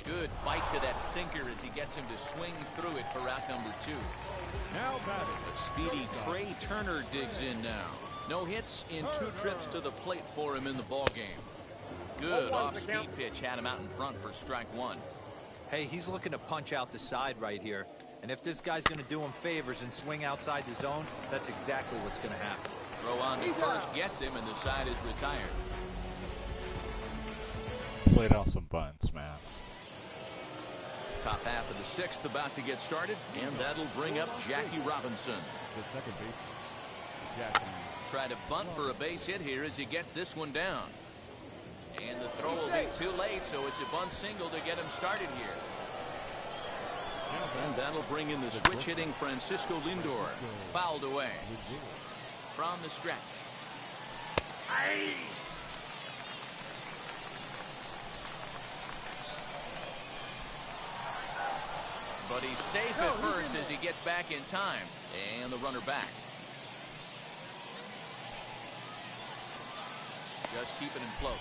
Good bite to that sinker as he gets him to swing through it for out number 2. Now batting. But speedy Trey Turner digs in now. No hits in 2 trips to the plate for him in the ball game. Good off-speed pitch had him out in front for strike 1. Hey, he's looking to punch out the side right here. And if this guy's going to do him favors and swing outside the zone, that's exactly what's going to happen. Throw on to first gets him, and the side is retired. Played on some bunts, man. Top half of the 6th about to get started, and that'll bring up Jackie Robinson. The second baseman, Jackie. Try to bunt for a base hit here as he gets this one down. And the throw will be too late, so it's a bunt single to get him started here. And that'll bring in the switch-hitting Francisco Lindor. Fouled away. From the stretch. But he's safe at first as he gets back in time. And the runner back. Just keeping him close.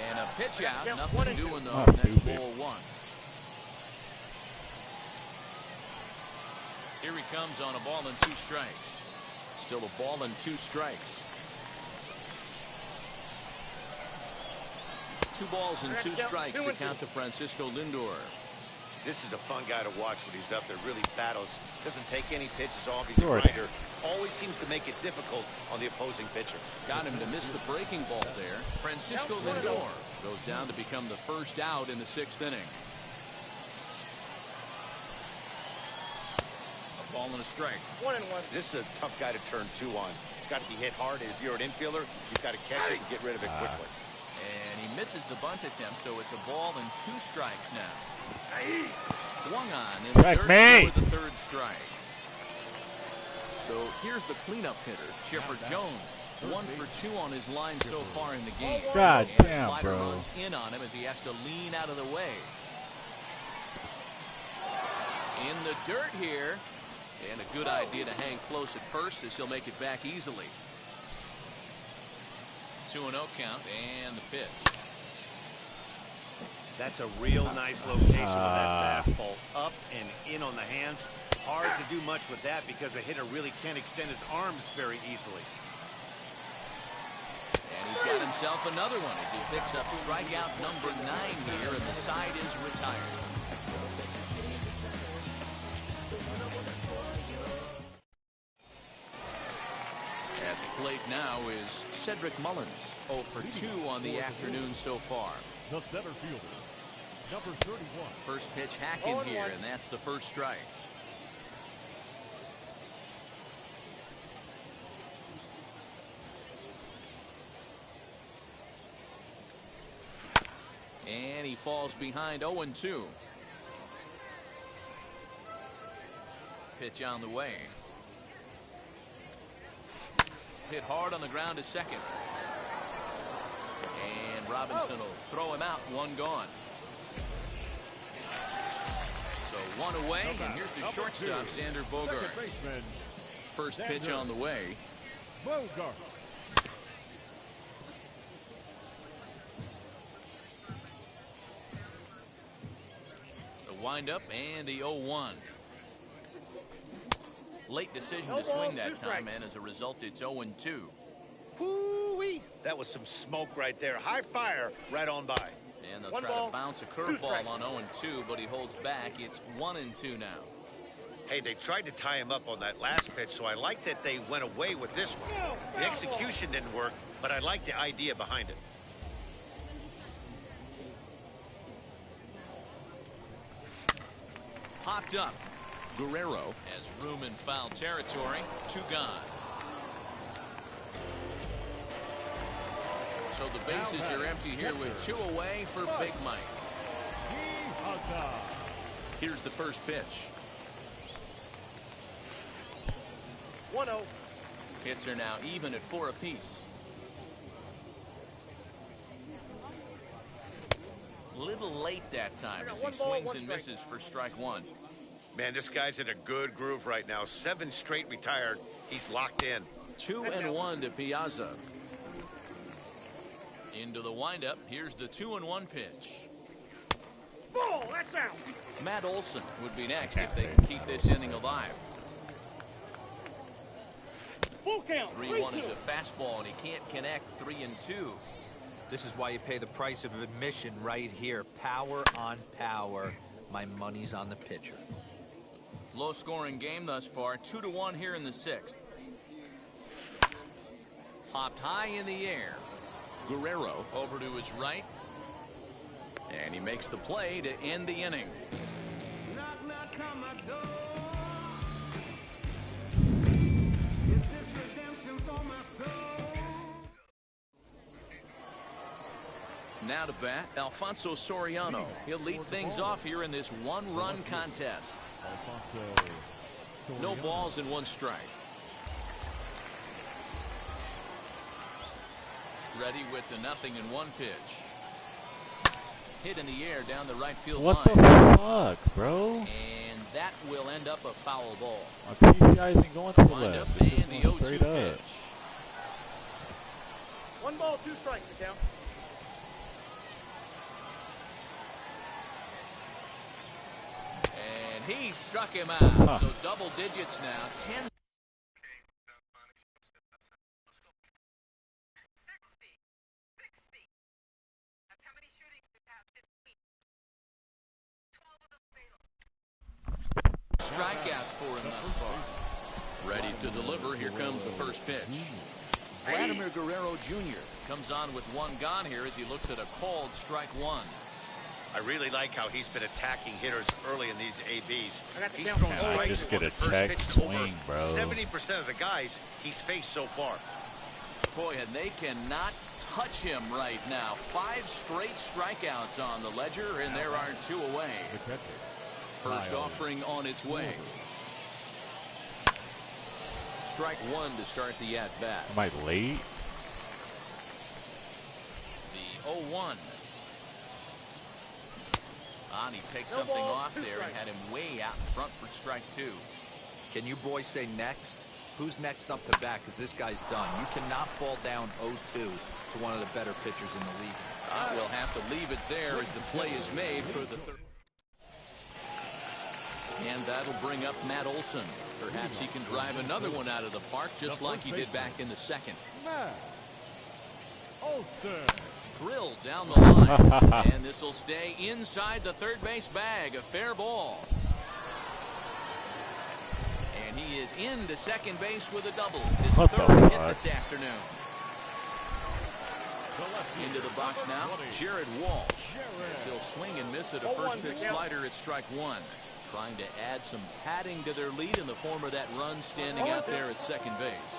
And a pitch out, nothing doing though. That's ball 1. Here he comes on a ball and 2 strikes. Still a ball and 2 strikes. 2 balls and 2 strikes to count to Francisco Lindor. This is a fun guy to watch when he's up there. Really battles. Doesn't take any pitches off. He's a grinder. Always seems to make it difficult on the opposing pitcher. Got him to miss the breaking ball there. Francisco Lindor goes down to become the first out in the 6th inning. A ball and a strike. 1-1. This is a tough guy to turn 2 on. It's got to be hit hard. If you're an infielder, you've got to catch it and get rid of it quickly. And he misses the bunt attempt, so it's a ball and 2 strikes now. Swung on in the dirt for the 3rd strike. So here's the cleanup hitter, Chipper Jones. 1 for 2 on his line so far in the game. God and damn, slider bro. runs in on him as he has to lean out of the way. In the dirt here. And a good idea to hang close at first as he'll make it back easily. 2-0 count and the pitch. That's a real nice location of that fastball. Up and in on the hands. Hard to do much with that because a hitter really can't extend his arms very easily. And he's got himself another one as he picks up strikeout number 9 here, and the side is retired. At the plate now is Cedric Mullins, 0 for 2 on the afternoon so far. The center fielder, number 31. First pitch hacking here, and that's the first strike. And he falls behind 0-2. Pitch on the way. Hit hard on the ground to second. And Robinson will throw him out. 1 gone. So 1 away, and here's the shortstop, Xander Bogaerts. First pitch on the way. Bogart. The windup and the 0-1. Late decision to swing that time, and as a result, it's 0-2. Whoo-wee! That was some smoke right there. High fire right on by. And they'll try to bounce a curveball on 0-2, but he holds back. It's 1-2 now. Hey, they tried to tie him up on that last pitch, so I like that they went away with this one. The execution didn't work, but I like the idea behind it. Popped up. Guerrero has room in foul territory. 2 gone. So the bases are empty here with 2 away for Big Mike. Here's the first pitch. 1-0. Hits are now even at 4 apiece. Little late that time as he swings and misses for strike 1. Man, this guy's in a good groove right now. 7 straight retired. He's locked in. 2-1 to Piazza. Into the windup. Here's the 2-1 pitch. Ball, that's out. Matt Olson would be next if they can keep this inning alive. Full count. 3-1 is a fastball, and he can't connect. 3-2. This is why you pay the price of admission right here. Power on power. My money's on the pitcher. Low scoring game thus far. 2-1 here in the 6th. Popped high in the air. Guerrero over to his right. And he makes the play to end the inning. Knock, knock on my door. Is this redemption for my soul? Now to bat, Alfonso Soriano. He'll lead things off here in this 1-run contest. No balls and 1 strike. Ready with the 0-1 pitch. Hit in the air down the right field line. What the fuck, bro? And that will end up a foul ball. My PCI isn't going to the Wind left. up This and is the going 0-2 straight pitch. up. 1 ball, 2 strikes to count. And he struck him out. So double digits now. 10. strikeouts for him thus far. Ready to deliver. Here comes the first pitch. Vladimir Guerrero Jr. comes on with one gone here as he looks at a called strike one. I really like how he's been attacking hitters early in these ABs. He's count. thrown I strikes just get on a the first check pitch swing, bro. 70% of the guys he's faced so far. Boy, and they cannot touch him right now. 5 straight strikeouts on the ledger, and there are 2 away. First offering on its way. Strike one to start the at-bat. Am I late? The 0-1. He takes something off there and had him way out in front for strike 2. Can you boys say next? Who's next up to bat? Because this guy's done. You cannot fall down 0-2 to one of the better pitchers in the league. We'll have to leave it there as the play is made for the third. And that'll bring up Matt Olson. Perhaps he can drive another one out of the park just like he did back in the second. Matt Olson. Drilled down the line. And this will stay inside the third base bag. A fair ball. And he is into second base with a double. His third hit this afternoon. Into the box now, Jared Walsh. As he'll swing and miss at a first pitch slider at strike one. Trying to add some padding to their lead in the form of that run standing out there at second base.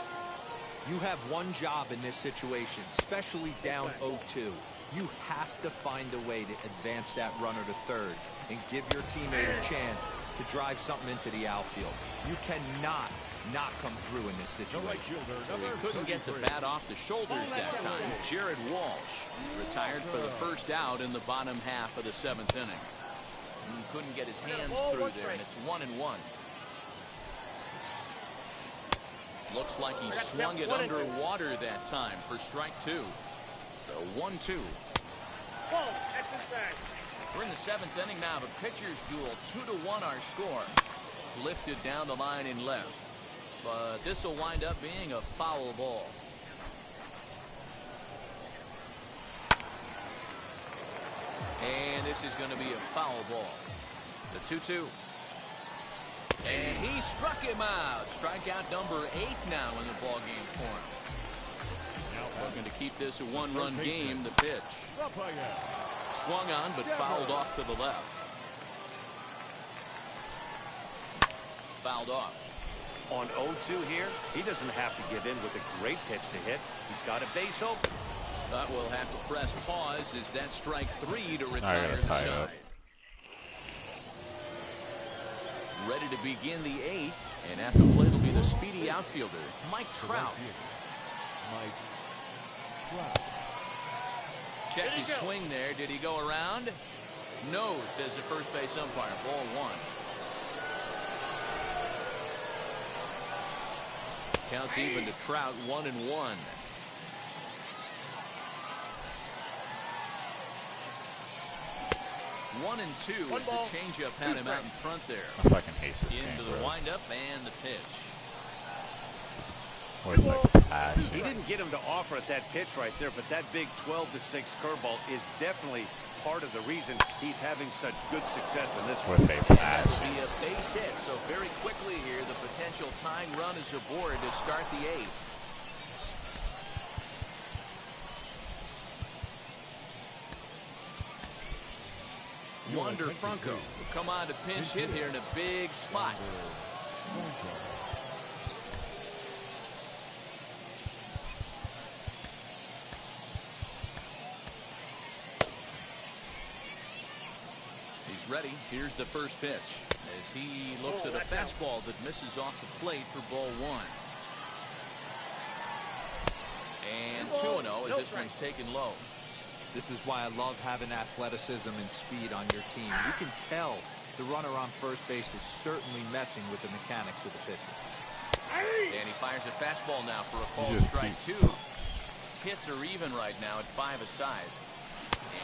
You have one job in this situation, especially down 0-2. You have to find a way to advance that runner to third and give your teammate a chance to drive something into the outfield. You cannot not come through in this situation. He couldn't get the bat off the shoulders that time. Jared Walsh is retired for the first out in the bottom half of the 7th inning. He couldn't get his hands through there, and it's 1-1. Looks like he swung it underwater that time for strike 2. So 1-2. We're in the 7th inning now of a pitcher's duel. 2-1 our score. Lifted down the line in left. But this will wind up being a foul ball. And this is going to be a foul ball. The 2-2. And he struck him out. Strikeout number 8 now in the ball game for him. Looking to keep this a one-run game. The pitch. Swung on but fouled off to the left. Fouled off. On 0-2 here, he doesn't have to give in with a great pitch to hit. He's got a base open. But we'll have to press pause as that strike 3 to retire the side. Ready to begin the 8th, and at the plate will be the speedy outfielder, Mike Trout. Check his swing there. Did he go around? No, says the first base umpire. Ball 1. Counts even to Trout, 1-1. 1-2 as the changeup had him out in front there. I fucking hate this Into game, the bro. windup and the pitch. Where's like passion? He didn't get him to offer at that pitch right there, but that big 12-6 curveball is definitely part of the reason he's having such good success in this one. With a And that passion. will be a base hit. So very quickly here, the potential tying run is aboard to start the 8th. Wander Franco will come on to pinch hit here in a big spot. He's ready. Here's the first pitch as he looks at a fastball that misses off the plate for ball 1. And 2-0 as this one's taken low. This is why I love having athleticism and speed on your team. You can tell the runner on first base is certainly messing with the mechanics of the pitcher. And he fires a fastball now for a called strike 2. Hits are even right now at 5 aside.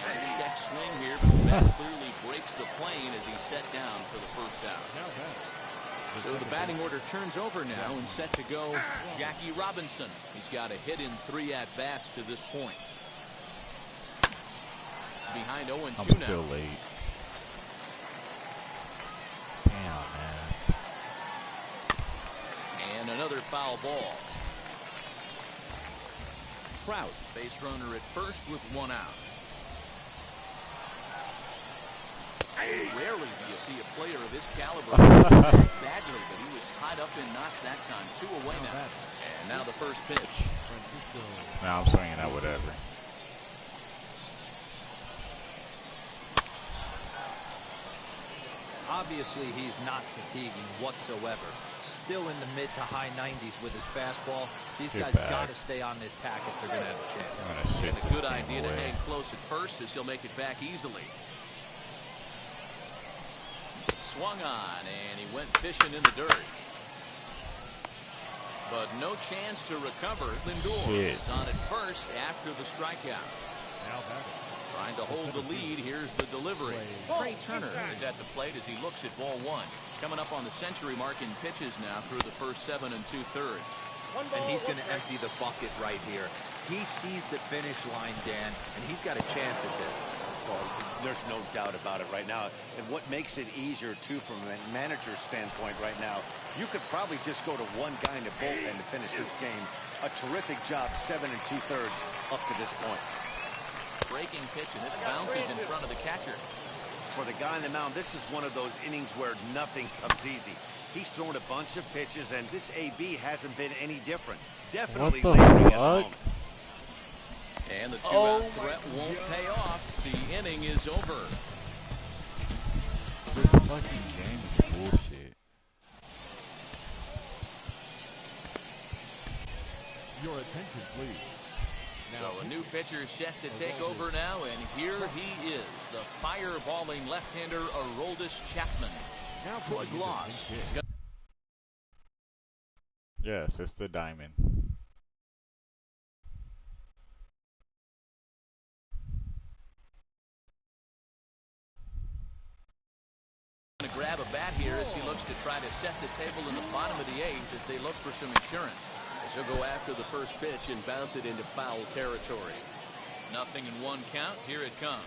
And a check swing here, but the bat clearly breaks the plane as he's set down for the first out. So the batting order turns over now and set to go Jackie Robinson. He's got a hit in 3 at-bats to this point. Behind 0-2 I'm now. still late. Damn, man. another foul ball. Trout. Base runner at first with one out. Rarely do you see a player of his caliber badly, but he was tied up in knots that time. 2 away now. And now the first pitch. Now I'm swinging at whatever. Obviously, he's not fatiguing whatsoever. Still in the mid to high 90s with his fastball. These guys got to stay on the attack if they're going to have a chance. And a good idea to hang close at first as he'll make it back easily. Swung on, and he went fishing in the dirt. But no chance to recover. Lindor is on at first after the strikeout. Trying to hold the lead. Here's the delivery. Trey Turner is at the plate as he looks at ball one. Coming up on the century mark in pitches now through the first 7 2/3. And he's going to empty the bucket right here. He sees the finish line, Dan, and he's got a chance at this. Well, there's no doubt about it right now. And what makes it easier, too, from a manager's standpoint right now, you could probably just go to one guy in the bullpen to finish this game. A terrific job, 7 2/3 up to this point. Breaking pitch, and this bounces in front of the catcher. For the guy on the mound, this is one of those innings where nothing comes easy. He's thrown a bunch of pitches, and this AB hasn't been any different. Definitely lingering at home. And the two-out threat won't pay off. The inning is over. This fucking game is bullshit. Your attention, please. So a new pitcher set to take over now, and here he is, the fireballing left-hander Aroldis Chapman. Troy Gloss. Yes, it's the diamond. Going to grab a bat here as he looks to try to set the table in the bottom of the 8th as they look for some insurance. So go after the first pitch and bounce it into foul territory. 0-1 count. Here it comes.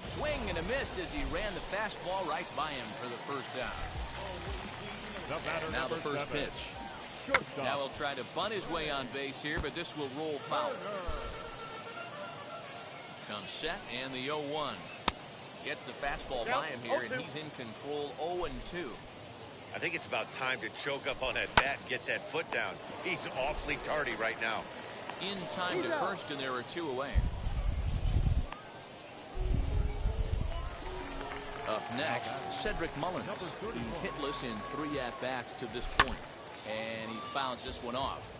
Swing and a miss as he ran the fastball right by him for the first out. And now the first pitch. Now he'll try to bunt his way on base here, but this will roll foul. Comes set and the 0-1. Gets the fastball by him here, and he's in control. 0-2. I think it's about time to choke up on that bat and get that foot down. He's awfully tardy right now. In time to first, and there are 2 away. Up next, Cedric Mullins. He's hitless in 3 at-bats to this point, and he fouls this one off.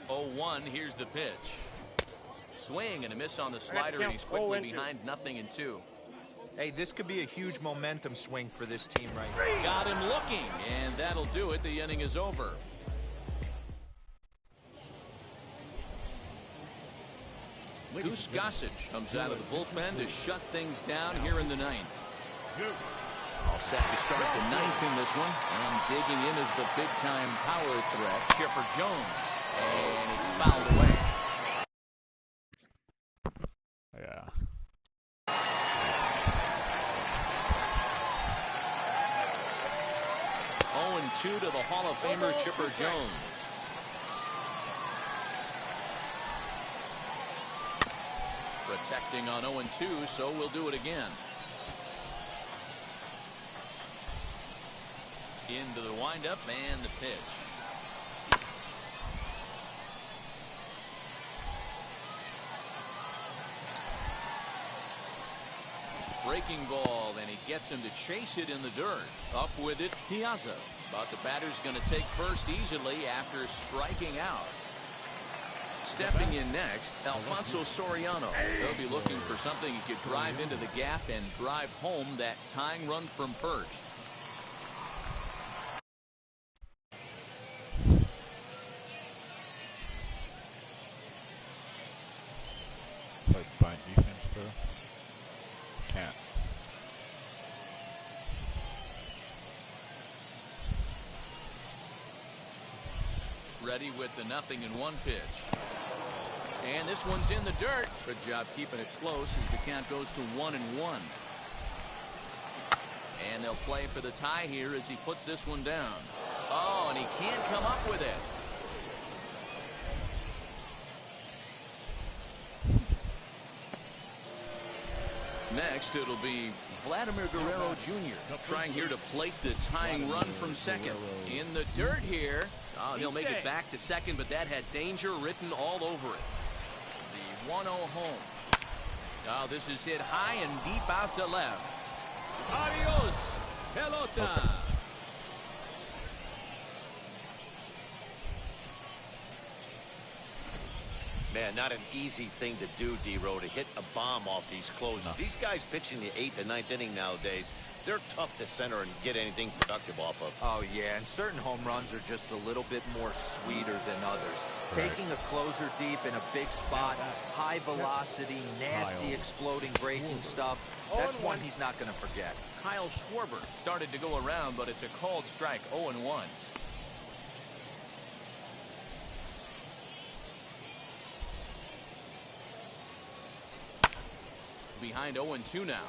0-1, here's the pitch. Swing and a miss on the slider, and he's quickly behind 0-2. Hey, this could be a huge momentum swing for this team right now. Got him looking, and that'll do it. The inning is over. Goose Gossage comes out of the bullpen to shut things down here in the 9th. All set to start the 9th in this one, and digging in is the big-time power threat, Chipper Jones, and it's fouled away. Yeah. 0-2 to the Hall of Famer Chipper Jones. Protecting on 0-2, so we'll do it again. Into the windup and the pitch. Breaking ball, and he gets him to chase it in the dirt. Up with it, Piazza. But the batter's going to take first easily after striking out. Stepping in next, Alfonso Soriano. They'll be looking for something he could drive into the gap and drive home that tying run from first. Like bunt defense, bro. Can't. Ready with the 0-1 pitch. And this one's in the dirt. Good job keeping it close as the count goes to 1-1. And they'll play for the tie here as he puts this one down. Oh, and he can't come up with it. Next, it'll be Vladimir Guerrero Jr. trying here to plate the tying run from second. In the dirt here. Oh, he'll make it back to second, but that had danger written all over it. The 1-0 home. Oh, this is hit high and deep out to left. Adios, pelota. Man, not an easy thing to do, D-Row, to hit a bomb off these closers. No. These guys pitching the 8th and 9th inning nowadays, they're tough to center and get anything productive off of. Oh, yeah, and certain home runs are just a little bit more sweeter than others. Right. Taking a closer deep in a big spot, high velocity, nasty exploding breaking stuff, that's one he's not going to forget. Kyle Schwarber started to go around, but it's a called strike, 0-1. Behind 0-2 now.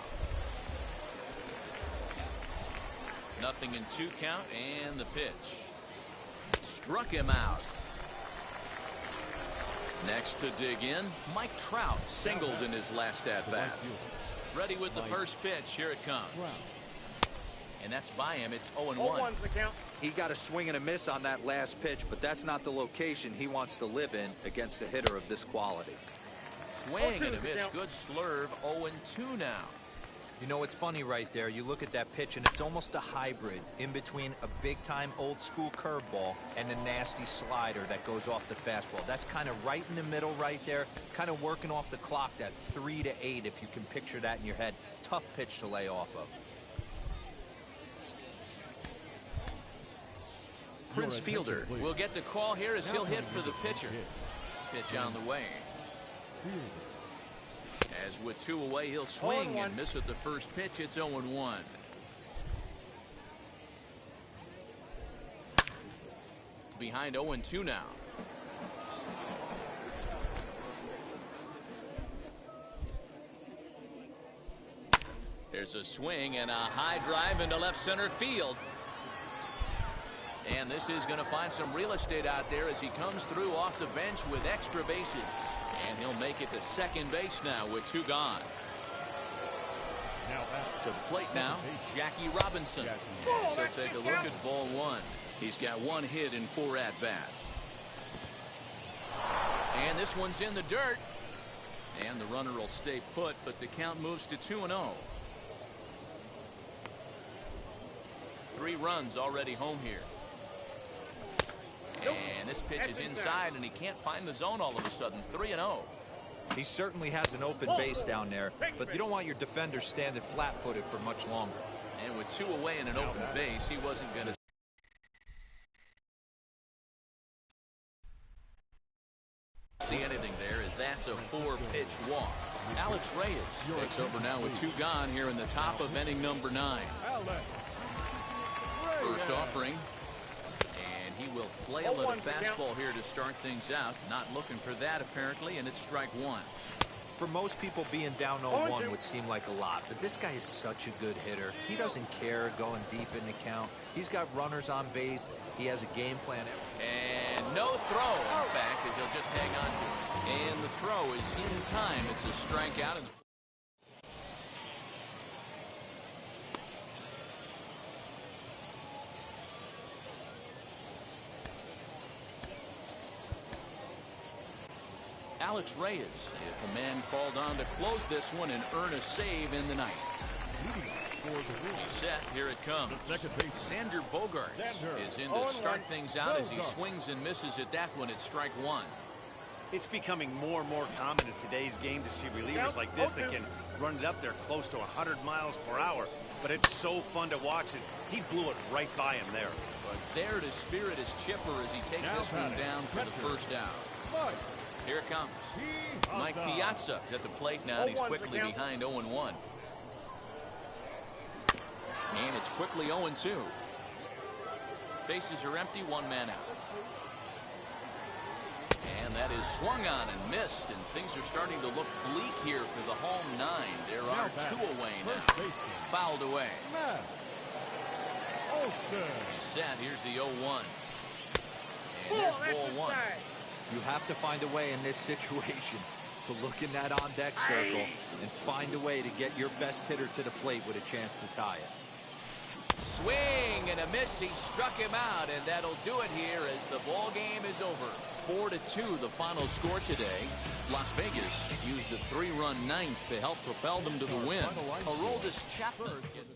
Nothing in 2 count, and the pitch. Struck him out. Next to dig in, Mike Trout singled in his last at-bat. Ready with the first pitch. Here it comes. And that's by him. It's 0-1. He got a swing and a miss on that last pitch, but that's not the location he wants to live in against a hitter of this quality. Swing and a miss. Good slurve. 0-2 now. You know, it's funny right there. You look at that pitch, and it's almost a hybrid in between a big-time old-school curveball and a nasty slider that goes off the fastball. That's kind of right in the middle right there, kind of working off the clock, that 3 to 8, if you can picture that in your head. Tough pitch to lay off of. Prince Fielder will get the call here as he'll hit for the pitcher. Pitch on the way. As with 2 away, he'll swing and miss at the first pitch. It's 0-1. Behind 0-2 now. There's a swing and a high drive into left center field. And this is going to find some real estate out there as he comes through off the bench with extra bases. And he'll make it to second base now with 2 gone. To the plate now, Jackie Robinson. As he'll take a look at ball 1. He's got 1 hit in 4 at-bats. And this one's in the dirt. And the runner will stay put, but the count moves to 2-0. 3 runs already home here. And this pitch is inside, and he can't find the zone all of a sudden. 3-0. He certainly has an open base down there, but you don't want your defender standing flat-footed for much longer. And with 2 away and an open base, he wasn't going to see anything there, as that's a 4-pitch walk. Alex Reyes takes over now with 2 gone here in the top of inning number 9. First offering. He will flail at a fastball here to start things out. Not looking for that, apparently, and it's strike 1. For most people, being down 0-1 would seem like a lot, but this guy is such a good hitter. He doesn't care going deep in the count. He's got runners on base. He has a game plan. And no throw, in fact, as he'll just hang on to it. And the throw is in time. It's a strikeout. Alex Reyes, if a man called on to close this one and earn a save in the ninth. He's set. Here it comes. Xander Bogaerts is in to start things out as he swings and misses at that one at strike 1. It's becoming more and more common in today's game to see relievers like this that can run it up there close to 100 miles per hour. But it's so fun to watch it. He blew it right by him there. But there to spirit is Chipper as he takes this one down for the first out. Here it comes. Mike Piazza is at the plate now, and he's quickly behind 0-1. And it's quickly 0-2. Bases are empty, 1 man out. And that That is swung on and missed, and things are starting to look bleak here for the home 9. There are 2 away now. Fouled away. He's set. Here's the 0-1. And here's ball 1. You have to find a way in this situation to look in that on-deck circle and find a way to get your best hitter to the plate with a chance to tie it. Swing and a miss. He struck him out, and that'll do it here as the ball game is over. 4-2 the final score today. Las Vegas used a 3-run ninth to help propel them to the win. Aroldis Chapman gets...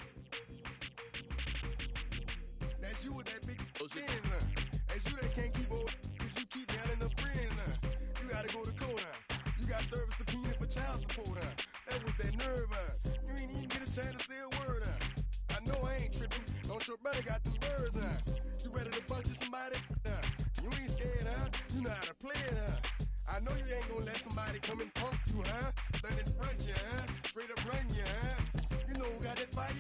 That's you with that big friends, That's you that can't keep old because you keep handling the friends, You gotta go to court, You got service subpoena for child support, That was that nerve, You ain't even get a chance to say a word, I know I ain't tripping. Don't your brother got them birds, You ready to bust you somebody, You ain't scared, You know how to play it, I know you ain't gonna let somebody come and punk you, Stand in front you, Straight up run you, You know who got that fire.